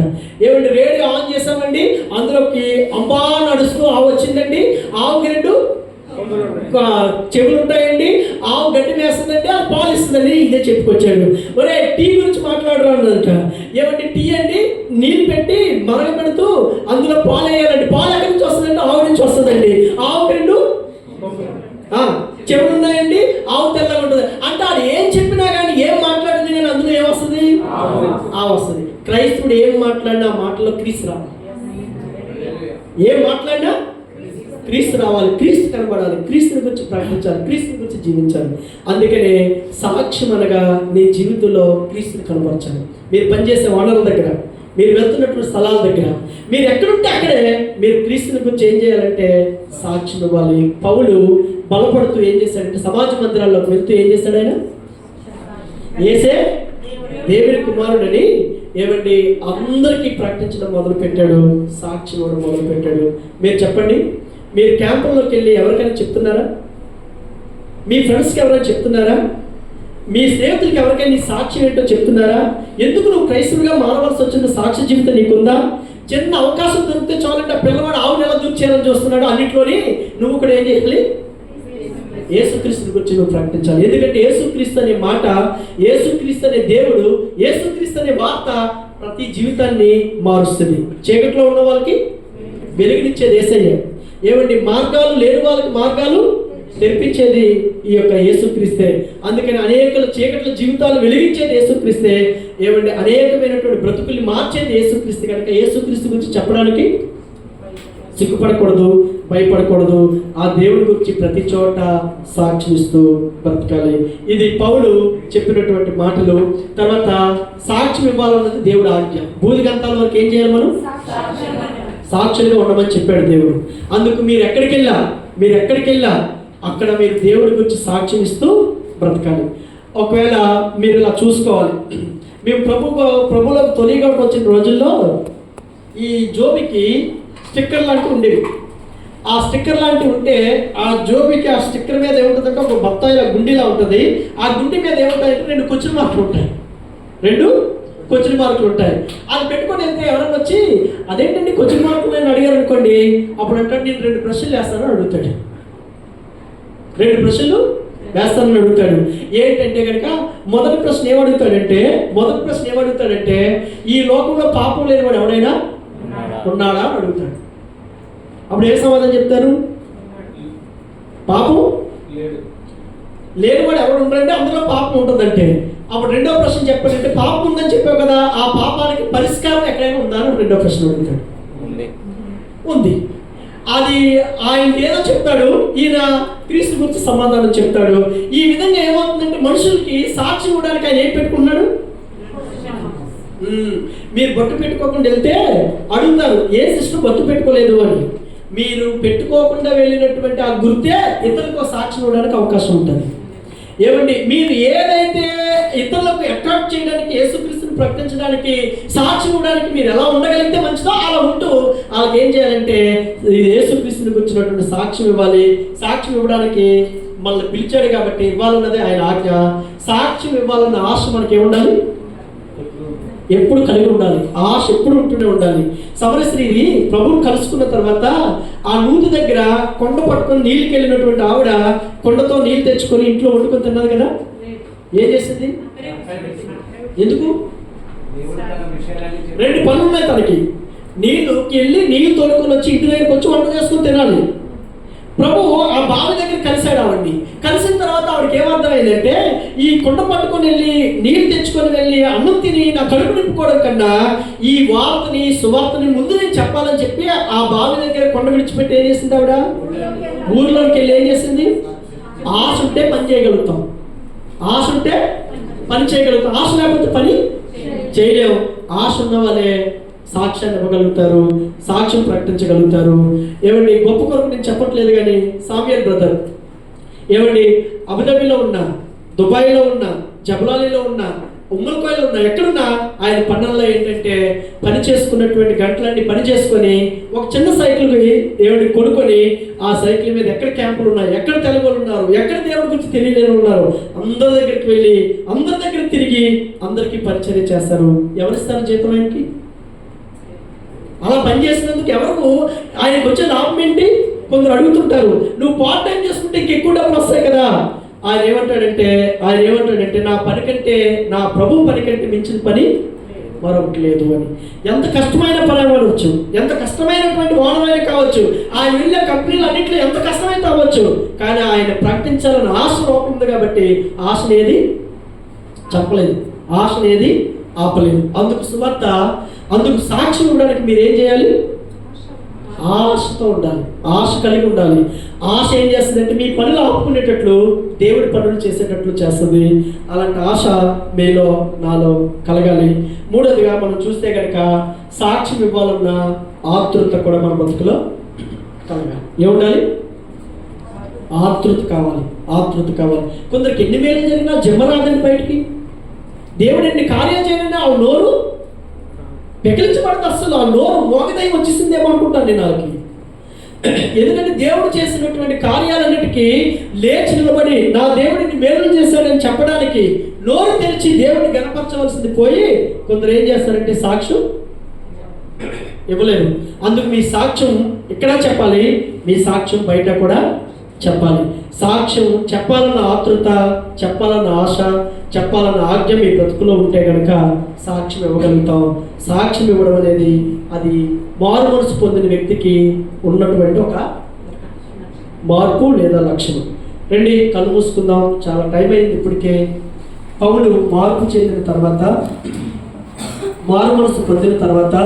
ఏమంటే రేడియో ఆన్ చేసామండి, అందులోకి అంబా నడుస్తూ ఆవు వచ్చిందండి, ఆవుకి 2 చెవులు ఉంటాయండి, ఆవు గడ్డి వేస్తుందంటే అది పాలు ఇస్తుందండి, ఇదే చెప్పుకొచ్చాడు. ఒరే టీ గురించి మాట్లాడరా అన్నదట. ఏమంటే టీ అండి నీళ్ళు పెట్టి మరగ పెడుతూ అందులో పాలు వేయాలండి, పాలు ఎక్కడి నుంచి వస్తుందంటే ఆవు నుంచి వస్తుందండి, ఆవుకి 2 చెవులు ఉన్నాయండి, ఆవు తెల్లగా ఉంటుంది అంటే అది ఏం చెప్పినా కానీ, ఏం మాట్లాడింది నేను అందులో ఏమొస్తుంది? ఆవు వస్తుంది. క్రైస్తవుడు ఏం మాట్లాడినా ఆ మాటలో క్రీస్తు రావాలి. ఏం మాట్లాడినా క్రీస్తు రావాలి, క్రీస్తు కనబడాలి, క్రీస్తుని గురించి ప్రకటించాలి, క్రీస్తుని గురించి జీవించాలి. అందుకనే సాక్ష్యం అనగా నీ జీవితంలో క్రీస్తుని కనబరచాలి. మీరు పనిచేసే వనరుల దగ్గర, మీరు వెళ్తున్నటువంటి స్థలాల దగ్గర, మీరు ఎక్కడుంటే అక్కడే మీరు క్రీస్తుని గురించి ఏం చేయాలంటే సాక్ష్యం ఇవ్వాలి. పౌలు బలపడుతూ ఏం చేశాడంటే సమాజ మందిరాల్లోకి వెళ్తూ ఏం చేశాడు? ఆయన యేసే దేవుని కుమారుడని ఏమండి అందరికీ ప్రకటించడం మొదలు పెట్టాడు, సాక్ష్యం ఇవ్వడం మొదలు పెట్టాడు. మీరు చెప్పండి, మీరు క్యాంపుల్లోకి వెళ్ళి ఎవరికైనా చెప్తున్నారా? మీ ఫ్రెండ్స్కి ఎవరైనా చెప్తున్నారా? మీ స్నేహితులకి ఎవరికైనా నీ సాక్ష్యం ఏంటో చెప్తున్నారా? ఎందుకు నువ్వు క్రైస్తవుడిగా మారవలసి వచ్చిన సాక్ష్య జీవితం నీకుందా? చిన్న అవకాశం దొరికితే చాలంటే పిల్లవాడు ఆవును ఎలా దూర్చేయాలని చూస్తున్నాడు, అన్నింటిలోని నువ్వు కూడా ఏం చేయాలి? యేసుక్రీస్తుని గురించి నువ్వు ప్రకటించాలి. ఎందుకంటే యేసుక్రీస్తు అనే మాట, యేసుక్రీస్తు అనే దేవుడు, యేసుక్రీస్తు అనే వార్త ప్రతి జీవితాన్ని మారుస్తుంది. చీకట్లో ఉన్న వాళ్ళకి వెలుగునిచ్చేది యేసయ్య. ఏమండి, మార్గాలు లేని వాళ్ళకి మార్గాలు తెరిపించేది ఈ యొక్క యేసుక్రీస్తే. అందుకని అనేకల చీకట్ల జీవితాలు వెలిగించేది యేసుక్రీస్తే. ఏమండి, అనేకమైనటువంటి బ్రతుకుల్ని మార్చేది యేసుక్రీస్తు. కనుక యేసుక్రీస్తు గురించి చెప్పడానికి సిగ్గుపడకూడదు, భయపడకూడదు. ఆ దేవుడి గురించి ప్రతి చోట సాక్ష్యం ఇస్తూ బ్రతకాలి. ఇది పౌలు చెప్పినటువంటి మాటలు. తర్వాత సాక్ష్యం ఇవ్వాలన్నది దేవుడు ఆజ్ఞ. భూదిగంతాల వరకు ఏం చేయాలి? మనం సాక్షులుగా ఉండమని చెప్పాడు దేవుడు. అందుకు మీరు ఎక్కడికి వెళ్ళా అక్కడ మీరు దేవుడి గురించి సాక్ష్యం ఇస్తూ బ్రతకాలి. ఒకవేళ మీరు ఇలా చూసుకోవాలి, మేము ప్రభువులకు తొలిగా వచ్చిన రోజుల్లో ఈ జోబికి స్టిక్కర్ లాంటివి ఉండేవి. ఆ స్టిక్కర్ లాంటివి ఉంటే ఆ జోబికి ఆ స్టిక్కర్ మీద ఏముంటుందంటే ఒక బత్తాయిల గుండీలా ఉంటుంది. ఆ గుండీ మీద ఏముంటాయంటే 2 క్వశ్చన్ మార్కులు ఉంటాయి. 2 క్వశ్చన్ మార్కులు ఉంటాయి. అది పెట్టుకొని వెళ్తే ఎవరైనా వచ్చి అదేంటండి క్వశ్చన్ మార్కులు అని అడిగారు అనుకోండి, అప్పుడు అంటే నేను 2 ప్రశ్నలు వేస్తానని అడుగుతాడు. 2 ప్రశ్నలు వేస్తానని అడుగుతాడు. ఏంటంటే కనుక మొదటి ప్రశ్న ఏమడుగుతాడంటే ఈ లోకంలో పాపం లేనివాడు ఎవడైనా ఉన్నాడా అని అడుగుతాడు. అప్పుడు ఏ సమాధానం చెప్తారు? పాపం లేనివాడు ఎవరు ఉన్నారంటే అందులో పాపం ఉంటుందంటే. అప్పుడు రెండో ప్రశ్న చెప్పాలంటే పాపం ఉందని చెప్పావు కదా, ఆ పాపానికి పరిష్కారం ఎక్కడైనా ఉందా అని రెండో ప్రశ్న అడుగుతాడు. ఉంది. అది ఆయన ఏదో చెప్తాడు, ఈయన క్రీస్తు గురించి సమాధానం చెప్తాడు. ఈ విధంగా ఏమవుతుందంటే మనుషులకి సాక్షి ఇవ్వడానికి ఆయన ఏం పెట్టుకున్నాడు? మీరు బొట్టు పెట్టుకోకుండా వెళ్తే అడుగుతారు, ఏ సిస్టర్ బొట్టు పెట్టుకోలేదు అని. మీరు పెట్టుకోకుండా వెళ్ళినటువంటి ఆ గుర్తే ఇతరులకు సాక్షి ఇవ్వడానికి అవకాశం ఉంటుంది. ఏమండి, మీరు ఏదైతే ఇతరులకు అట్రాక్ట్ చేయడానికి, యేసుక్రీస్తుని ప్రకటించడానికి, సాక్షి ఇవ్వడానికి మీరు ఎలా ఉండగలిగితే మంచిదో అలా ఉంటూ వాళ్ళకి ఏం చేయాలంటే యేసుక్రీస్తుని గురించినటువంటి సాక్ష్యం ఇవ్వాలి. సాక్ష్యం ఇవ్వడానికి మనల్ని పిలిచాడు కాబట్టి ఇవ్వాలన్నదే ఆయన ఆజ్ఞ. సాక్ష్యం ఇవ్వాలన్న ఆశ మనకి ఏముండాలి? ఎప్పుడు కలిగి ఉండాలి. ఆశ ఎప్పుడు ఉంటూనే ఉండాలి. సమరస్త్రీది ప్రభువుని కలుసుకున్న తర్వాత ఆ నూతి దగ్గర కొండ పట్టుకొని నీళ్ళకి వెళ్ళినటువంటి ఆవిడ కొండతో నీళ్ళు తెచ్చుకొని ఇంట్లో వండుకొని తిన్నది కదా. ఏం చేసింది? ఎందుకు? 2 పనులు ఉన్నాయి తనకి. నీళ్ళకి వెళ్ళి నీళ్ళు తోడుకొని వచ్చి ఇంటి దగ్గరకు వచ్చి వంట చేసుకొని తినాలి. ప్రభు ఆ బావి దగ్గర కలిశాడు ఆవిడ్ని. కలిసిన తర్వాత ఆవిడకి ఏమర్థమైందంటే ఈ కొండ పట్టుకొని వెళ్ళి నీళ్ళు తెచ్చుకొని వెళ్ళి అన్నం తిని నా కడుపు నింపుకోవడం కన్నా ఈ వార్తని, సువార్తని ముందు నేను చెప్పాలని చెప్పి ఆ బావి దగ్గర కొండ విడిచిపెట్టి ఏం చేసింది ఆవిడ? ఊర్లోకి వెళ్ళి ఏం చేసింది? ఆశ ఉంటే పని చేయగలుగుతాం. ఆశ ఉంటే పని చేయగలుగుతాం. ఆశ లేకపోతే పని చేయలేము. ఆశ ఉన్న వాళ్ళే సాక్ష్యాన్ని ఇవ్వగలుగుతారు, సాక్ష్యం ప్రకటించగలుగుతారు. ఏమండి, గొప్ప కొరకు నేను చెప్పట్లేదు కానీ సామ్యూయల్ బ్రదర్ ఏమండి అబుదాబిలో ఉన్నా, దుబాయ్లో ఉన్నా, జబలాలీలో ఉన్నా, ఉమ్మల్కోయలో ఉన్నా, ఎక్కడున్నా ఆయన పనుల్లో ఏంటంటే పని చేసుకున్నటువంటి గంటలన్నీ పని చేసుకొని ఒక చిన్న సైకిల్కి ఏమండి కొనుక్కొని ఆ సైకిల్ మీద ఎక్కడ క్యాంపులు ఉన్నాయి, ఎక్కడ తెలుగు ఉన్నారు, ఎక్కడ దేవుడి గురించి తెలియలేని ఉన్నారు, అందరి దగ్గరికి వెళ్ళి అందరి దగ్గర తిరిగి అందరికీ పరిచర్య చేస్తారు. ఎవరిస్తారు జీతం ఆయనకి? అలా పనిచేసినందుకు ఎవరు ఆయనకు వచ్చే లాభం ఏంటి? కొందరు అడుగుతుంటారు, నువ్వు పార్ట్ టైం చేసుకుంటే ఇంకెక్కువ డబ్బులు వస్తాయి కదా. ఆయన ఏమంటాడంటే నా పని కంటే, నా ప్రభు పని కంటే మించిన పని మరొకటి లేదు అని. ఎంత కష్టమైన పని అవ్వచ్చు, ఎంత కష్టమైనటువంటి వానమైన కావచ్చు, ఆయన వెళ్ళే కంపెనీలు అన్నింటిలో ఎంత కష్టమైతే అవ్వచ్చు, కానీ ఆయన ప్రకటించాలని ఆశ ఉంది కాబట్టి ఆశనేది చెప్పలేదు, ఆశనేది ఆపలేదు. అందుకు సువార్త, అందుకు సాక్ష్యం ఇవ్వడానికి మీరు ఏం చేయాలి? ఆశతో ఉండాలి, ఆశ కలిగి ఉండాలి. ఆశ ఏం చేస్తుందంటే మీ పనులు ఆపుకునేటట్లు, దేవుడి పనులు చేసేటట్లు చేస్తుంది. అలాంటి ఆశ మీలో, నాలో కలగాలి. మూడోదిగా మనం చూస్తే కనుక సాక్ష్యం ఇవ్వాలన్న ఆతృత కూడా మన బతుకులో కలగాలి. ఏముండాలి? ఆతృత కావాలి, ఆతృత కావాలి. కొందరికి ఎన్ని మేలు జరిగినా జమ్మరాదండి బయటికి, దేవుడు ఎన్ని కార్యాలు చేయాలని ఆ నోరు పెకిలించబడతా, అసలు ఆ నోరు మోగదయం వచ్చేసిందేమో అనుకుంటాను నేను వాళ్ళకి. ఎందుకంటే దేవుడు చేసినటువంటి కార్యాలన్నిటికీ లేచి నిలబడి నా దేవుడిని మేలు చేశాడని చెప్పడానికి నోరు తెరిచి దేవుడిని గణపరచవలసింది పోయి కొందరు ఏం చేస్తారంటే సాక్ష్యం ఇవ్వలేరు. అందుకు మీ సాక్ష్యం ఇక్కడ చెప్పాలి, మీ సాక్ష్యం బయట కూడా చెప్పాలి. సాక్ష్యం చెప్పాలన్న ఆతృత, చెప్పాలన్న ఆశ, చెప్పాలన్న ఆజ్ఞ మీ బ్రతుకులో ఉంటే కనుక సాక్ష్యం ఇవ్వగలుగుతాం. సాక్ష్యం ఇవ్వడం అనేది అది మారు మనసు పొందిన వ్యక్తికి ఉన్నటువంటి ఒక మార్పు లేదా లక్షణం. రండి కళ్ళు మూసుకుందాం, చాలా టైం అయింది ఇప్పటికే. పౌలు మార్పు చెందిన తర్వాత, మారు మనసు పొందిన తర్వాత